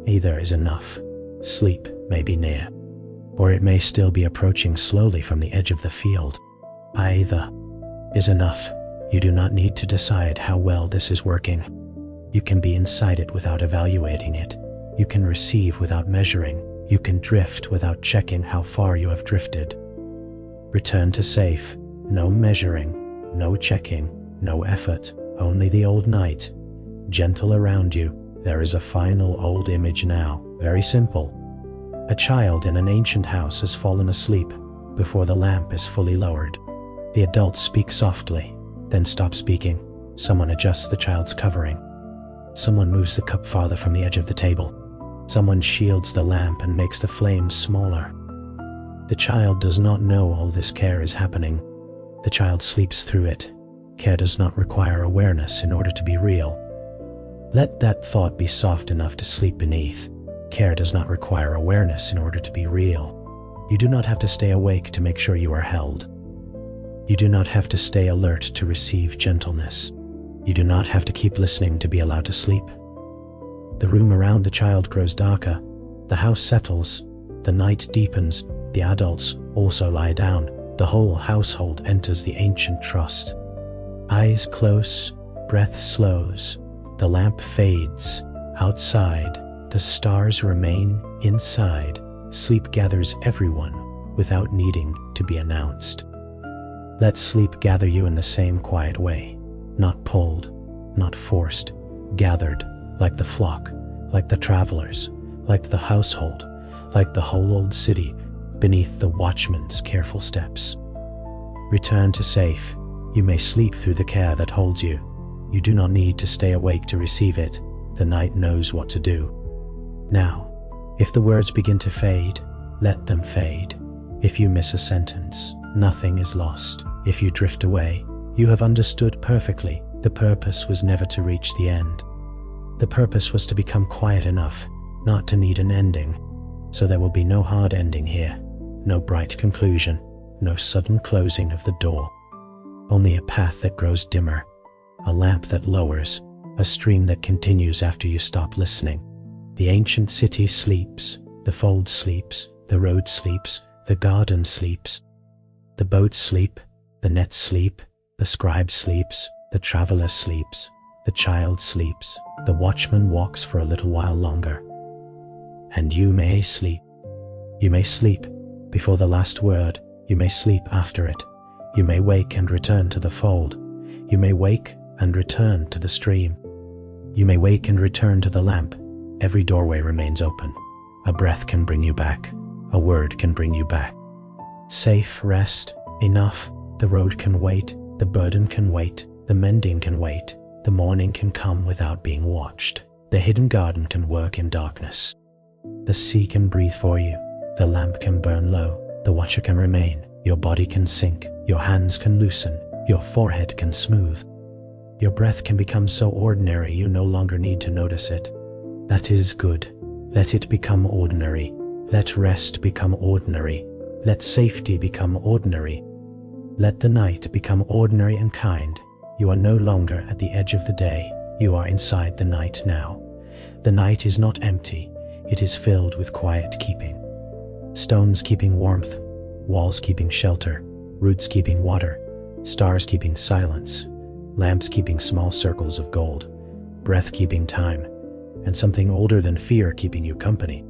Either is enough. Sleep may be near, or it may still be approaching slowly from the edge of the field. Either is enough. You do not need to decide how well this is working. You can be inside it without evaluating it. You can receive without measuring. You can drift without checking how far you have drifted. Return to safe. No measuring, no checking, no effort, only the old night. Gentle around you. There is a final old image now, very simple. A child in an ancient house has fallen asleep before the lamp is fully lowered. The adults speak softly, then stop speaking. Someone adjusts the child's covering. Someone moves the cup farther from the edge of the table. Someone shields the lamp and makes the flames smaller. The child does not know all this care is happening. The child sleeps through it. Care does not require awareness in order to be real. Let that thought be soft enough to sleep beneath. Care does not require awareness in order to be real. You do not have to stay awake to make sure you are held. You do not have to stay alert to receive gentleness. You do not have to keep listening to be allowed to sleep. The room around the child grows darker. The house settles. The night deepens. The adults also lie down. The whole household enters the ancient trust. Eyes close, breath slows. The lamp fades. Outside, the stars remain inside. Sleep gathers everyone without needing to be announced. Let sleep gather you in the same quiet way. Not pulled, not forced, gathered like the flock, like the travelers, like the household, like the whole old city beneath the watchman's careful steps. Return to safe. You may sleep through the care that holds you. You do not need to stay awake to receive it. The night knows what to do. Now, if the words begin to fade, let them fade. If you miss a sentence, nothing is lost. If you drift away, you have understood perfectly. The purpose was never to reach the end. The purpose was to become quiet enough not to need an ending. So there will be no hard ending here, no bright conclusion, no sudden closing of the door. Only a path that grows dimmer, a lamp that lowers, a stream that continues after you stop listening. The ancient city sleeps, the fold sleeps, the road sleeps, the garden sleeps. The boats sleep, the nets sleep, the scribe sleeps, the traveler sleeps, the child sleeps, the watchman walks for a little while longer. And you may sleep. You may sleep before the last word. You may sleep after it. You may wake and return to the fold. You may wake and return to the stream. You may wake and return to the lamp. Every doorway remains open. A breath can bring you back. A word can bring you back. Safe, rest, enough. The road can wait. The burden can wait. The mending can wait. The morning can come without being watched. The hidden garden can work in darkness. The sea can breathe for you. The lamp can burn low. The watcher can remain. Your body can sink. Your hands can loosen. Your forehead can smooth. Your breath can become so ordinary you no longer need to notice it. That is good. Let it become ordinary. Let rest become ordinary. Let safety become ordinary. Let the night become ordinary and kind. You are no longer at the edge of the day. You are inside the night now. The night is not empty. It is filled with quiet keeping. Stones keeping warmth. Walls keeping shelter. Roots keeping water. Stars keeping silence. Lamps keeping small circles of gold. Breath keeping time. And something older than fear keeping you company.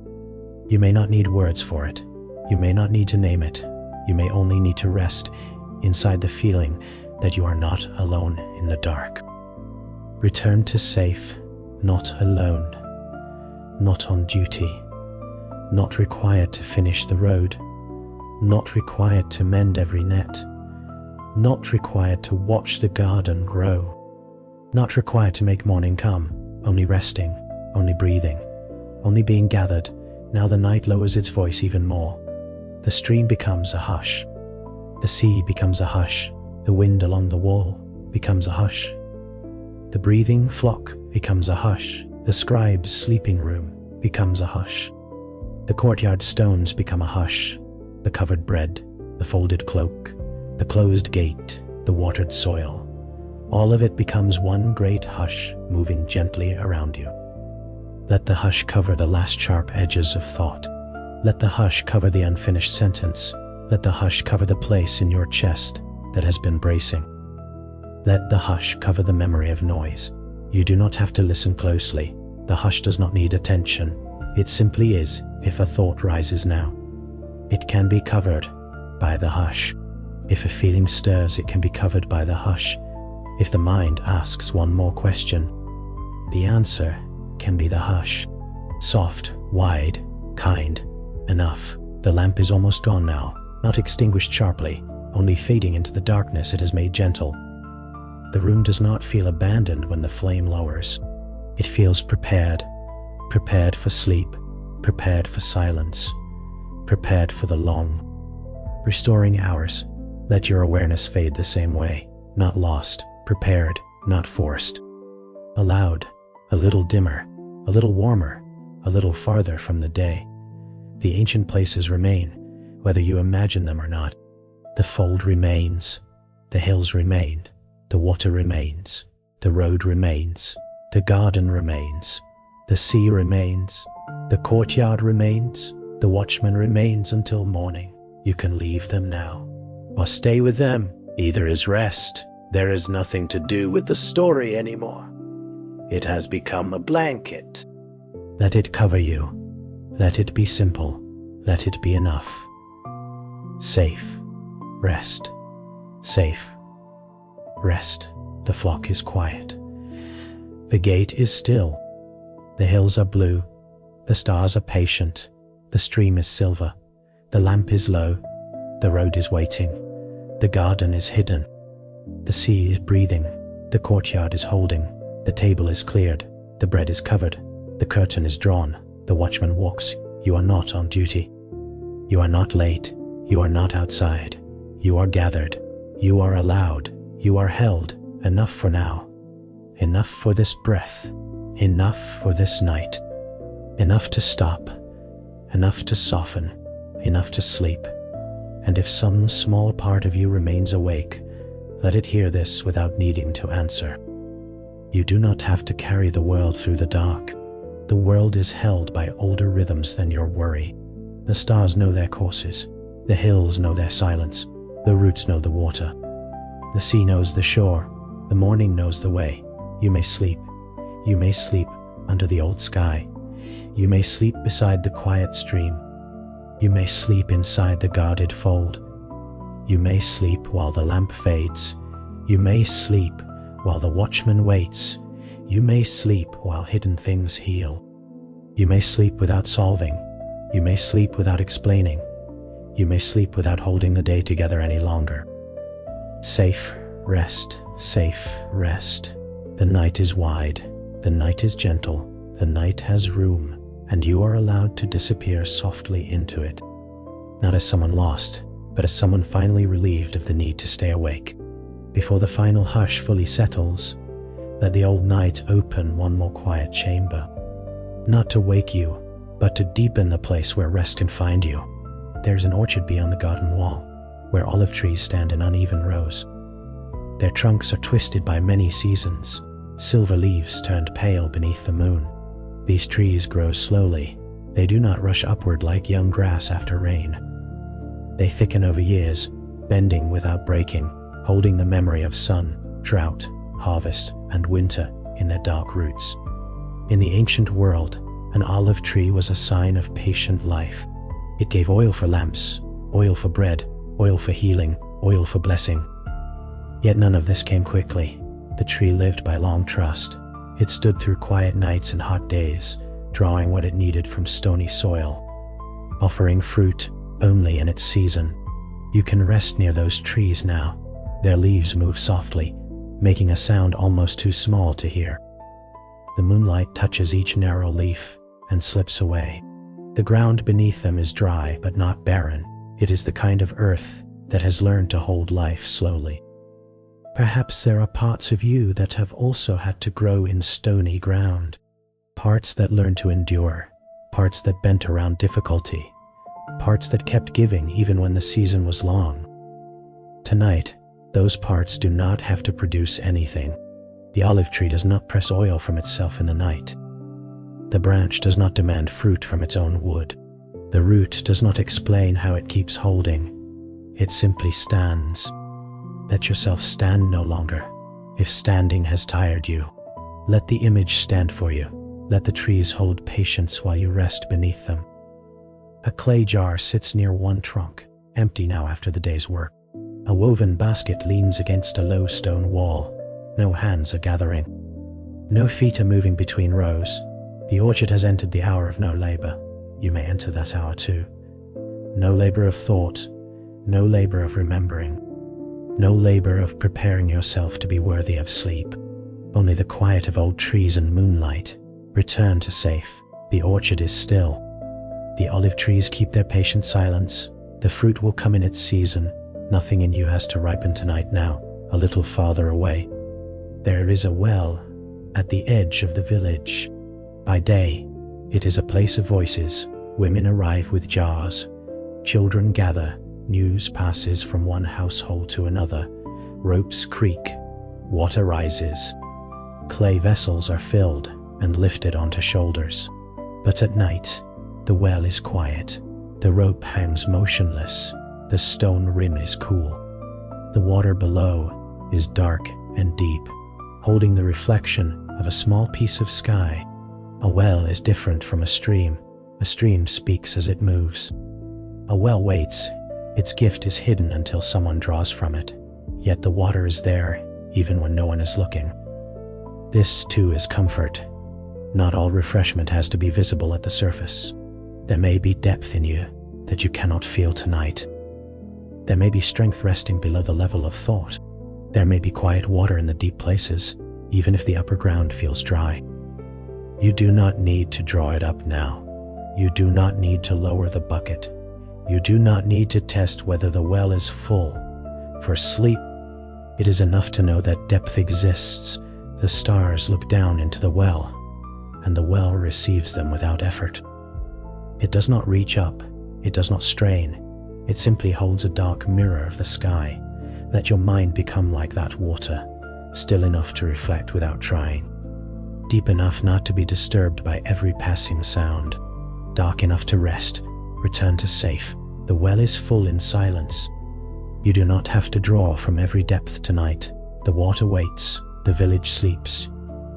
You may not need words for it. You may not need to name it. You may only need to rest inside the feeling that you are not alone in the dark. Return to safe, not alone, not on duty, not required to finish the road, not required to mend every net, not required to watch the garden grow, not required to make morning come, only resting, only breathing, only being gathered. Now the night lowers its voice even more. The stream becomes a hush. The sea becomes a hush. The wind along the wall becomes a hush. The breathing flock becomes a hush. The scribe's sleeping room becomes a hush. The courtyard stones become a hush. The covered bread, the folded cloak, the closed gate, the watered soil. All of it becomes one great hush, moving gently around you. Let the hush cover the last sharp edges of thought. Let the hush cover the unfinished sentence. Let the hush cover the place in your chest that has been bracing. Let the hush cover the memory of noise. You do not have to listen closely. The hush does not need attention. It simply is, if a thought rises now. It can be covered by the hush. If a feeling stirs, it can be covered by the hush. If the mind asks one more question, the answer can be the hush. Soft, wide, kind, enough. The lamp is almost gone now, not extinguished sharply, only fading into the darkness it has made gentle. The room does not feel abandoned when the flame lowers. It feels prepared, prepared for sleep, prepared for silence, prepared for the long, restoring hours. Let your awareness fade the same way, not lost, prepared, not forced. Allowed, a little dimmer, a little warmer, a little farther from the day. The ancient places remain, whether you imagine them or not. The fold remains, the hills remain, the water remains, the road remains, the garden remains, the sea remains, the courtyard remains, the watchman remains until morning. You can leave them now, or stay with them. Either is rest. There is nothing to do with the story anymore. It has become a blanket. Let it cover you. Let it be simple. Let it be enough. Safe. Rest. Safe. Rest. The flock is quiet. The gate is still. The hills are blue. The stars are patient. The stream is silver. The lamp is low. The road is waiting. The garden is hidden. The sea is breathing. The courtyard is holding. The table is cleared. The bread is covered. The curtain is drawn. The watchman walks. You are not on duty. You are not late. You are not outside. You are gathered. You are allowed. You are held. Enough for now. Enough for this breath. Enough for this night. Enough to stop. Enough to soften. Enough to sleep. And if some small part of you remains awake, let it hear this without needing to answer. You do not have to carry the world through the dark. The world is held by older rhythms than your worry. The stars know their courses. The hills know their silence. The roots know the water. The sea knows the shore. The morning knows the way. You may sleep. You may sleep under the old sky. You may sleep beside the quiet stream. You may sleep inside the guarded fold. You may sleep while the lamp fades. You may sleep while the watchman waits. You may sleep while hidden things heal. You may sleep without solving. You may sleep without explaining. You may sleep without holding the day together any longer. Safe rest, safe rest. The night is wide, the night is gentle, the night has room, and you are allowed to disappear softly into it. Not as someone lost, but as someone finally relieved of the need to stay awake. Before the final hush fully settles, let the old night open one more quiet chamber. Not to wake you, but to deepen the place where rest can find you. There's an orchard beyond the garden wall, where olive trees stand in uneven rows. Their trunks are twisted by many seasons, silver leaves turned pale beneath the moon. These trees grow slowly. They do not rush upward like young grass after rain. They thicken over years, bending without breaking, holding the memory of sun, drought, harvest, and winter in their dark roots. In the ancient world, an olive tree was a sign of patient life. It gave oil for lamps, oil for bread, oil for healing, oil for blessing. Yet none of this came quickly. The tree lived by long trust. It stood through quiet nights and hot days, drawing what it needed from stony soil, offering fruit only in its season. You can rest near those trees now. Their leaves move softly, making a sound almost too small to hear. The moonlight touches each narrow leaf and slips away. The ground beneath them is dry but not barren. It is the kind of earth that has learned to hold life slowly. Perhaps there are parts of you that have also had to grow in stony ground. Parts that learned to endure, parts that bent around difficulty, parts that kept giving even when the season was long. Tonight, those parts do not have to produce anything. The olive tree does not press oil from itself in the night. The branch does not demand fruit from its own wood. The root does not explain how it keeps holding. It simply stands. Let yourself stand no longer. If standing has tired you, let the image stand for you. Let the trees hold patience while you rest beneath them. A clay jar sits near one trunk, empty now after the day's work. A woven basket leans against a low stone wall. No hands are gathering. No feet are moving between rows. The orchard has entered the hour of no labor. You may enter that hour too. No labor of thought, no labor of remembering, no labor of preparing yourself to be worthy of sleep. Only the quiet of old trees and moonlight. Return to safe. The orchard is still. The olive trees keep their patient silence. The fruit will come in its season. Nothing in you has to ripen tonight now, a little farther away. There is a well at the edge of the village. By day, it is a place of voices. Women arrive with jars. Children gather. News passes from one household to another. Ropes creak. Water rises. Clay vessels are filled and lifted onto shoulders. But at night, the well is quiet. The rope hangs motionless. The stone rim is cool. The water below is dark and deep, holding the reflection of a small piece of sky. A well is different from a stream. A stream speaks as it moves. A well waits. Its gift is hidden until someone draws from it. Yet the water is there, even when no one is looking. This too is comfort. Not all refreshment has to be visible at the surface. There may be depth in you that you cannot feel tonight. There may be strength resting below the level of thought. There may be quiet water in the deep places, even if the upper ground feels dry. You do not need to draw it up now. You do not need to lower the bucket. You do not need to test whether the well is full. For sleep, it is enough to know that depth exists. The stars look down into the well, and the well receives them without effort. It does not reach up. It does not strain. It simply holds a dark mirror of the sky. Let your mind become like that water, still enough to reflect without trying. Deep enough not to be disturbed by every passing sound. Dark enough to rest. Return to safe. The well is full in silence. You do not have to draw from every depth tonight. The water waits. The village sleeps.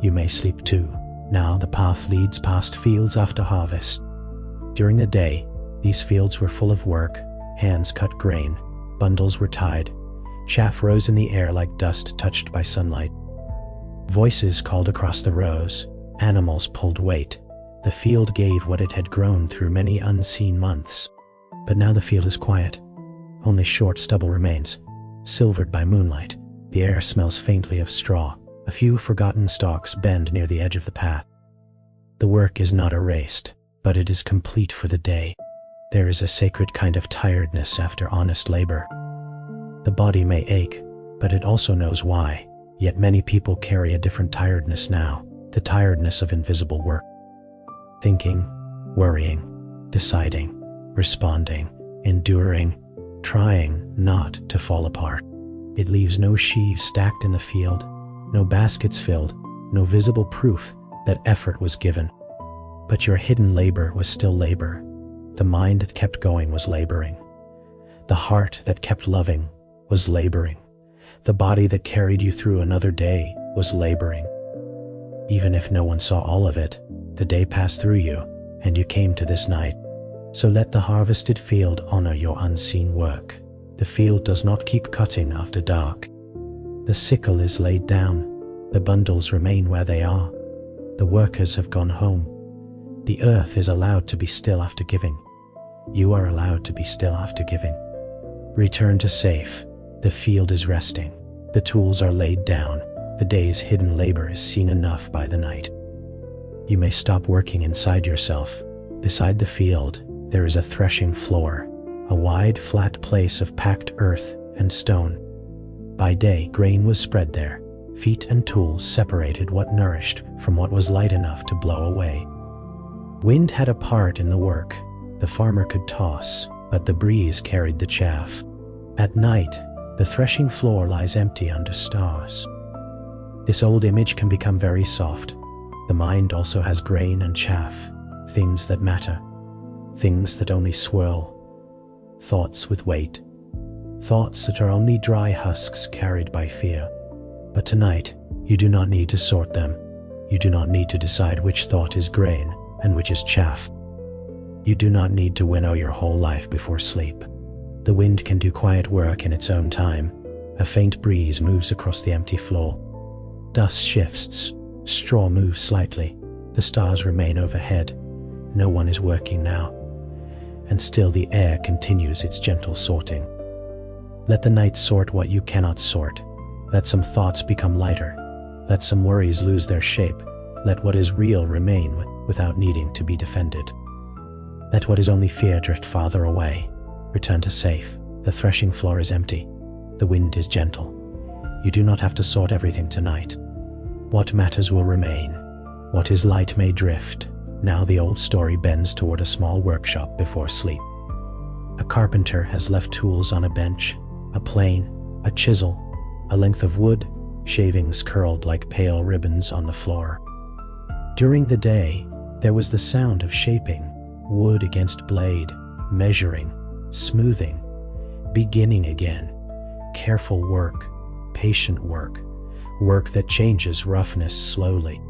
You may sleep too. Now the path leads past fields after harvest. During the day, these fields were full of work. Hands cut grain. Bundles were tied. Chaff rose in the air like dust touched by sunlight. Voices called across the rows. Animals pulled weight. The field gave what it had grown through many unseen months. But now the field is quiet. Only short stubble remains, silvered by moonlight. The air smells faintly of straw. A few forgotten stalks bend near the edge of the path. The work is not erased, but it is complete for the day. There is a sacred kind of tiredness after honest labor. The body may ache, but it also knows why. Yet many people carry a different tiredness now, the tiredness of invisible work. Thinking, worrying, deciding, responding, enduring, trying not to fall apart. It leaves no sheaves stacked in the field, no baskets filled, no visible proof that effort was given. But your hidden labor was still labor. The mind that kept going was laboring. The heart that kept loving was laboring. The body that carried you through another day was laboring. Even if no one saw all of it, the day passed through you, and you came to this night. So let the harvested field honor your unseen work. The field does not keep cutting after dark. The sickle is laid down. The bundles remain where they are. The workers have gone home. The earth is allowed to be still after giving. You are allowed to be still after giving. Return to safe. The field is resting. The tools are laid down. The day's hidden labor is seen enough by the night. You may stop working inside yourself. Beside the field, there is a threshing floor, a wide, flat place of packed earth and stone. By day, grain was spread there. Feet and tools separated what nourished from what was light enough to blow away. Wind had a part in the work. The farmer could toss, but the breeze carried the chaff. At night, the threshing floor lies empty under stars. This old image can become very soft. The mind also has grain and chaff, things that matter, things that only swirl, thoughts with weight, thoughts that are only dry husks carried by fear. But tonight, you do not need to sort them. You do not need to decide which thought is grain and which is chaff. You do not need to winnow your whole life before sleep. The wind can do quiet work in its own time. A faint breeze moves across the empty floor. Dust shifts. Straw moves slightly. The stars remain overhead. No one is working now. And still the air continues its gentle sorting. Let the night sort what you cannot sort. Let some thoughts become lighter. Let some worries lose their shape. Let what is real remain without needing to be defended. Let what is only fear drift farther away. Return to safe. The threshing floor is empty. The wind is gentle. You do not have to sort everything tonight. What matters will remain. What is light may drift. Now the old story bends toward a small workshop before sleep. A carpenter has left tools on a bench, a plane, a chisel, a length of wood, shavings curled like pale ribbons on the floor. During the day, there was the sound of shaping, wood against blade, measuring, smoothing, beginning again. Careful work, patient work, work that changes roughness slowly.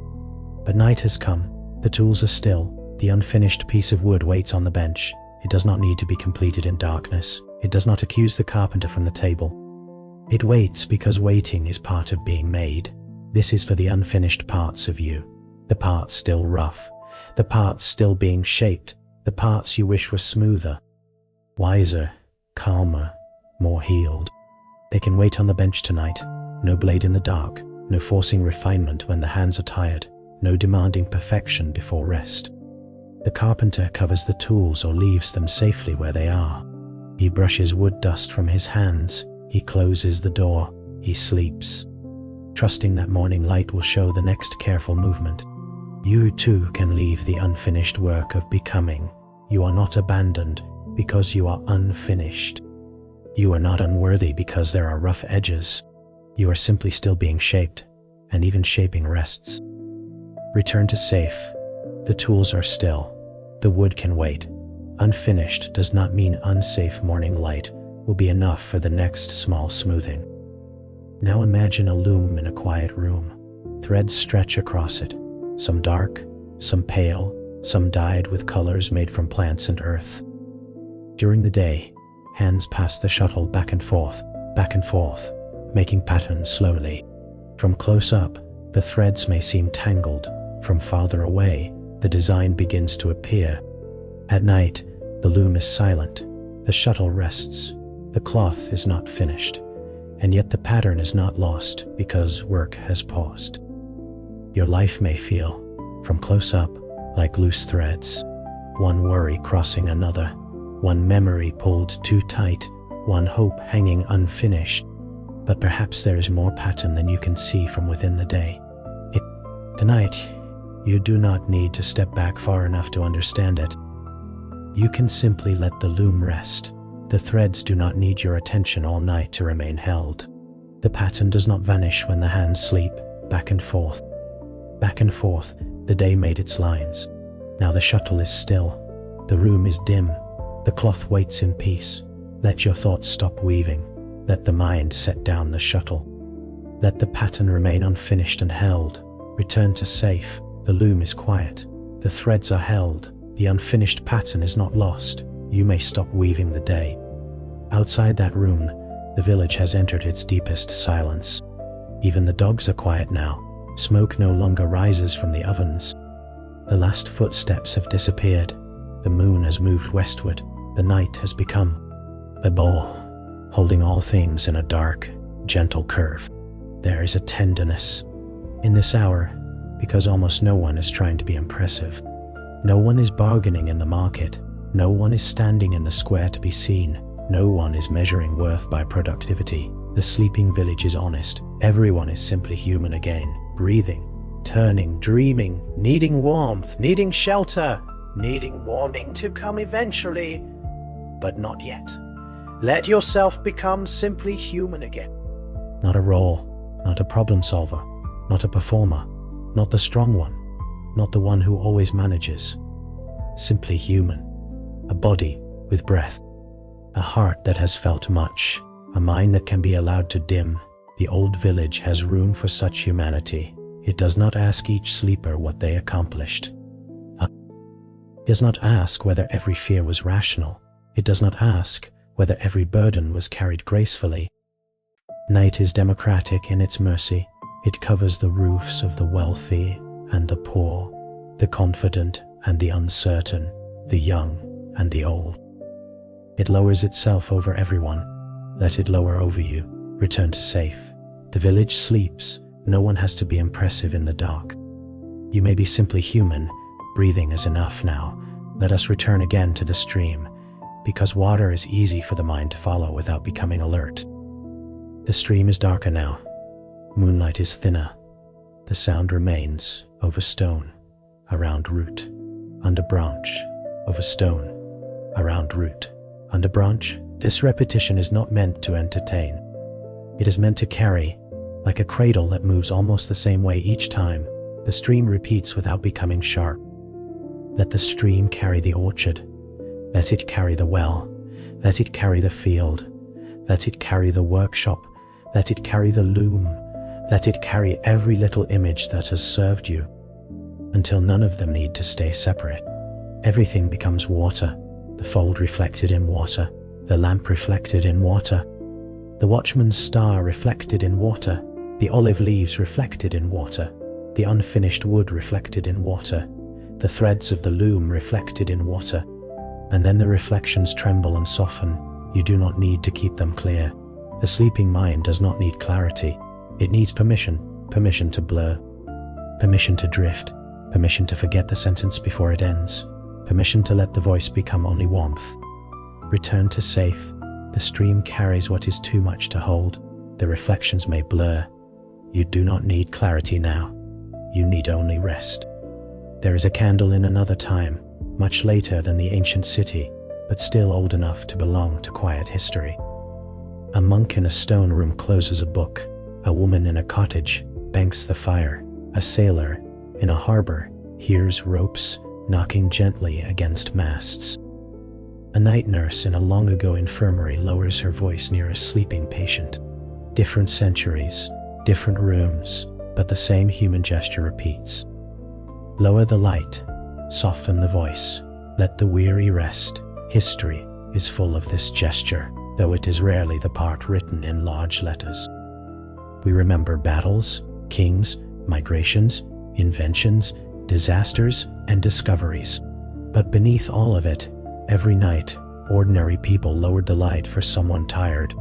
But night has come. The tools are still. The unfinished piece of wood waits on the bench. It does not need to be completed in darkness. It does not accuse the carpenter from the table. It waits because waiting is part of being made. This is for the unfinished parts of you. The parts still rough. The parts still being shaped. The parts you wish were smoother, wiser, calmer, more healed. They can wait on the bench tonight. No blade in the dark. No forcing refinement when the hands are tired. No demanding perfection before rest. The carpenter covers the tools or leaves them safely where they are. He brushes wood dust from his hands. He closes the door. He sleeps, trusting that morning light will show the next careful movement. You too can leave the unfinished work of becoming. You are not abandoned because you are unfinished. You are not unworthy because there are rough edges. You are simply still being shaped, and even shaping rests. Return to safe. The tools are still. The wood can wait. Unfinished does not mean unsafe. Morning light will be enough for the next small smoothing. Now imagine a loom in a quiet room. Threads stretch across it, some dark, some pale, some dyed with colors made from plants and earth. During the day, hands pass the shuttle back and forth, making patterns slowly. From close up, the threads may seem tangled. From farther away, The design begins to appear. At night, the loom is silent. The shuttle rests. The cloth is not finished. And yet the pattern is not lost because work has paused. Your life may feel, from close up, like loose threads. One worry crossing another. One memory pulled too tight. One hope hanging unfinished. But perhaps there is more pattern than you can see from within the day. Tonight, you do not need to step back far enough to understand it. You can simply let the loom rest. The threads do not need your attention all night to remain held. The pattern does not vanish when the hands sleep. Back and forth. Back and forth, the day made its lines. Now the shuttle is still. The room is dim. The cloth waits in peace. Let your thoughts stop weaving. Let the mind set down the shuttle. Let the pattern remain unfinished and held. Return to safe. The loom is quiet. The threads are held. The unfinished pattern is not lost. You may stop weaving the day. Outside that room, the village has entered its deepest silence. Even the dogs are quiet now. Smoke no longer rises from the ovens. The last footsteps have disappeared. The moon has moved westward. The night has become a bowl, holding all things in a dark, gentle curve. There is a tenderness in this hour, because almost no one is trying to be impressive. No one is bargaining in the market. No one is standing in the square to be seen. No one is measuring worth by productivity. The sleeping village is honest. Everyone is simply human again, breathing, turning, dreaming, needing warmth, needing shelter, needing warning to come eventually, but not yet. Let yourself become simply human again. Not a role, not a problem solver, not a performer, not the strong one, not the one who always manages. Simply human. A body with breath. A heart that has felt much. A mind that can be allowed to dim. The old village has room for such humanity. It does not ask each sleeper what they accomplished. It does not ask whether every fear was rational. It does not ask whether every burden was carried gracefully. Night is democratic in its mercy. It covers the roofs of the wealthy and the poor, the confident and the uncertain, the young and the old. It lowers itself over everyone. Let it lower over you. Return to safe. The village sleeps. No one has to be impressive in the dark. You may be simply human. Breathing is enough now. Let us return again to the stream, because water is easy for the mind to follow without becoming alert. The stream is darker now. Moonlight is thinner. The sound remains over stone, around root, under branch, over stone, around root, under branch. This repetition is not meant to entertain. It is meant to carry, like a cradle that moves almost the same way each time. The stream repeats without becoming sharp. Let the stream carry the orchard. Let it carry the well. Let it carry the field. Let it carry the workshop. Let it carry the loom. Let it carry every little image that has served you, until none of them need to stay separate. Everything becomes water, the fold reflected in water, the lamp reflected in water, the watchman's star reflected in water, the olive leaves reflected in water, the unfinished wood reflected in water, the threads of the loom reflected in water. And then the reflections tremble and soften. You do not need to keep them clear. The sleeping mind does not need clarity. It needs permission to blur, permission to drift, permission to forget the sentence before it ends, permission to let the voice become only warmth. Return to safe. The stream carries what is too much to hold. The reflections may blur. You do not need clarity now. You need only rest. There is a candle in another time, much later than the ancient city, but still old enough to belong to quiet history. A monk in a stone room closes a book. A woman in a cottage banks the fire. A sailor in a harbor hears ropes knocking gently against masts. A night nurse in a long-ago infirmary lowers her voice near a sleeping patient. Different centuries, different rooms, but the same human gesture repeats. Lower the light, soften the voice, let the weary rest. History is full of this gesture, though it is rarely the part written in large letters. We remember battles, kings, migrations, inventions, disasters, and discoveries. But beneath all of it, every night, ordinary people lowered the light for someone tired.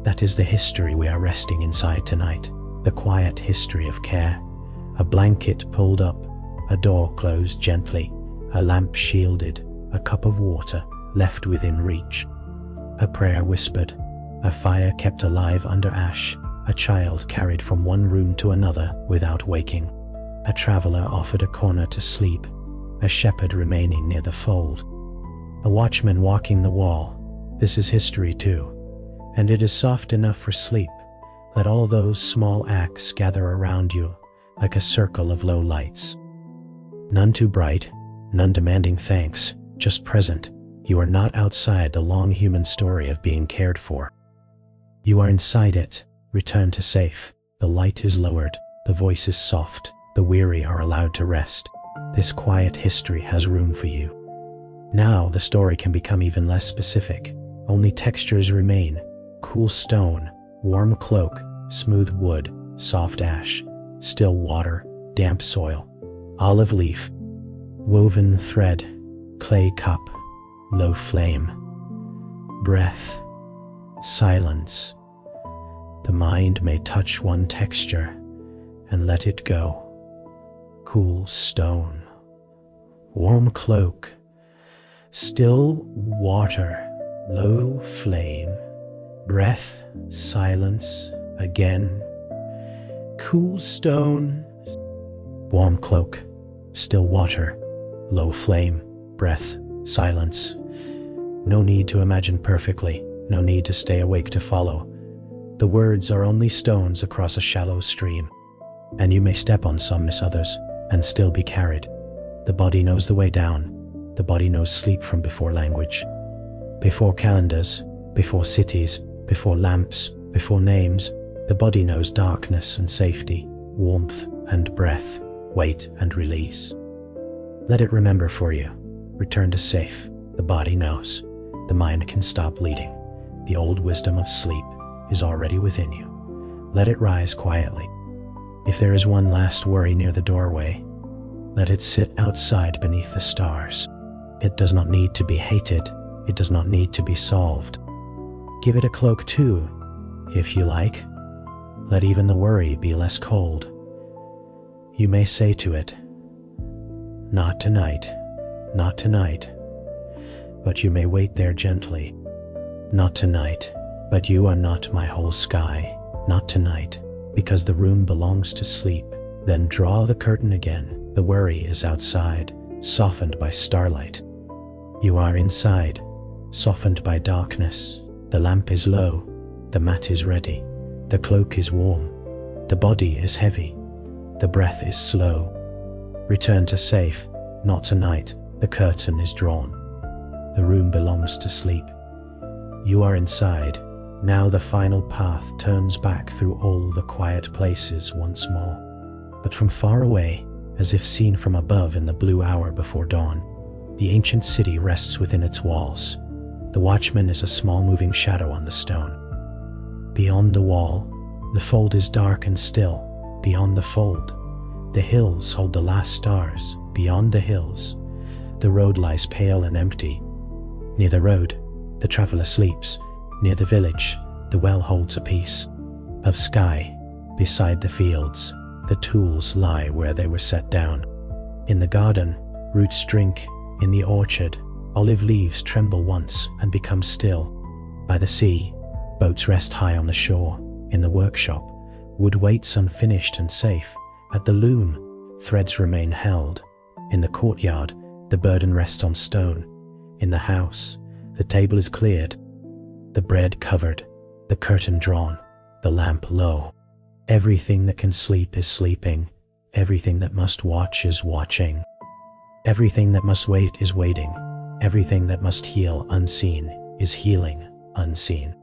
That is the history we are resting inside tonight, the quiet history of care. A blanket pulled up, a door closed gently, a lamp shielded, a cup of water left within reach. A prayer whispered, a fire kept alive under ash, a child carried from one room to another without waking. A traveler offered a corner to sleep, a shepherd remaining near the fold. A watchman walking the wall. This is history too, and it is soft enough for sleep. Let all those small acts gather around you like a circle of low lights. None too bright, none demanding thanks, just present. You are not outside the long human story of being cared for. You are inside it. Return to safe. The light is lowered, the voice is soft, the weary are allowed to rest. This quiet history has room for you. Now the story can become even less specific. Only textures remain: cool stone, warm cloak, smooth wood, soft ash, still water, damp soil, olive leaf, woven thread, clay cup, low flame, breath, silence. The mind may touch one texture and let it go. Cool stone, warm cloak, still water, low flame, breath, silence, again. Cool stone, warm cloak, still water, low flame, breath, silence. No need to imagine perfectly, no need to stay awake to follow. The words are only stones across a shallow stream, and you may step on some, miss others, and still be carried. The body knows the way down. The body knows sleep from before language. Before calendars, before cities, before lamps, before names, the body knows darkness and safety, warmth and breath, wait and release. Let it remember for you. Return to safe. The body knows. The mind can stop bleeding. The old wisdom of sleep is already within you. Let it rise quietly. If there is one last worry near the doorway, let it sit outside beneath the stars. It does not need to be hated. It does not need to be solved. Give it a cloak too, if you like. Let even the worry be less cold. You may say to it, "Not tonight, not tonight," but you may wait there gently. "Not tonight, but you are not my whole sky, not tonight, because the room belongs to sleep." Then draw the curtain again. The worry is outside, softened by starlight. You are inside, softened by darkness. The lamp is low, the mat is ready, the cloak is warm, the body is heavy, the breath is slow. Return to safe. Not tonight. The curtain is drawn. The room belongs to sleep. You are inside. Now the final path turns back through all the quiet places once more. But from far away, as if seen from above in the blue hour before dawn, the ancient city rests within its walls. The watchman is a small moving shadow on the stone. Beyond the wall, the fold is dark and still. Beyond the fold, the hills hold the last stars. Beyond the hills, the road lies pale and empty. Near the road, the traveler sleeps. Near the village, the well holds a piece of sky. Beside the fields, the tools lie where they were set down. In the garden, roots drink. In the orchard, olive leaves tremble once and become still. By the sea, boats rest high on the shore. In the workshop, wood waits unfinished and safe. At the loom, threads remain held. In the courtyard, the burden rests on stone. In the house, the table is cleared, the bread covered, the curtain drawn, the lamp low. Everything that can sleep is sleeping. Everything that must watch is watching. Everything that must wait is waiting. Everything that must heal unseen is healing unseen.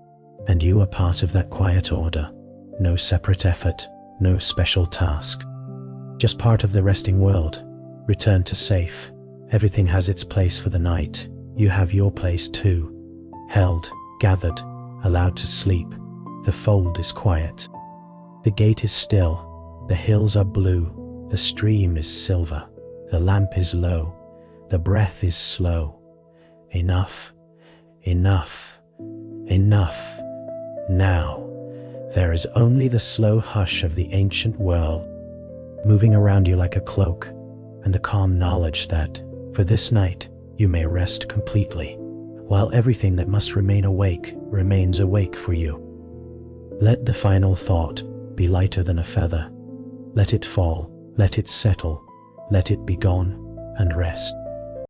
And you are part of that quiet order. No separate effort, no special task. Just part of the resting world. Return to safe. Everything has its place for the night. You have your place too. Held, gathered, allowed to sleep. The fold is quiet. The gate is still. The hills are blue. The stream is silver. The lamp is low, the breath is slow. Enough, enough, enough. Now, there is only the slow hush of the ancient world, moving around you like a cloak, and the calm knowledge that, for this night, you may rest completely, while everything that must remain awake remains awake for you. Let the final thought be lighter than a feather. Let it fall, let it settle, let it be gone, and rest.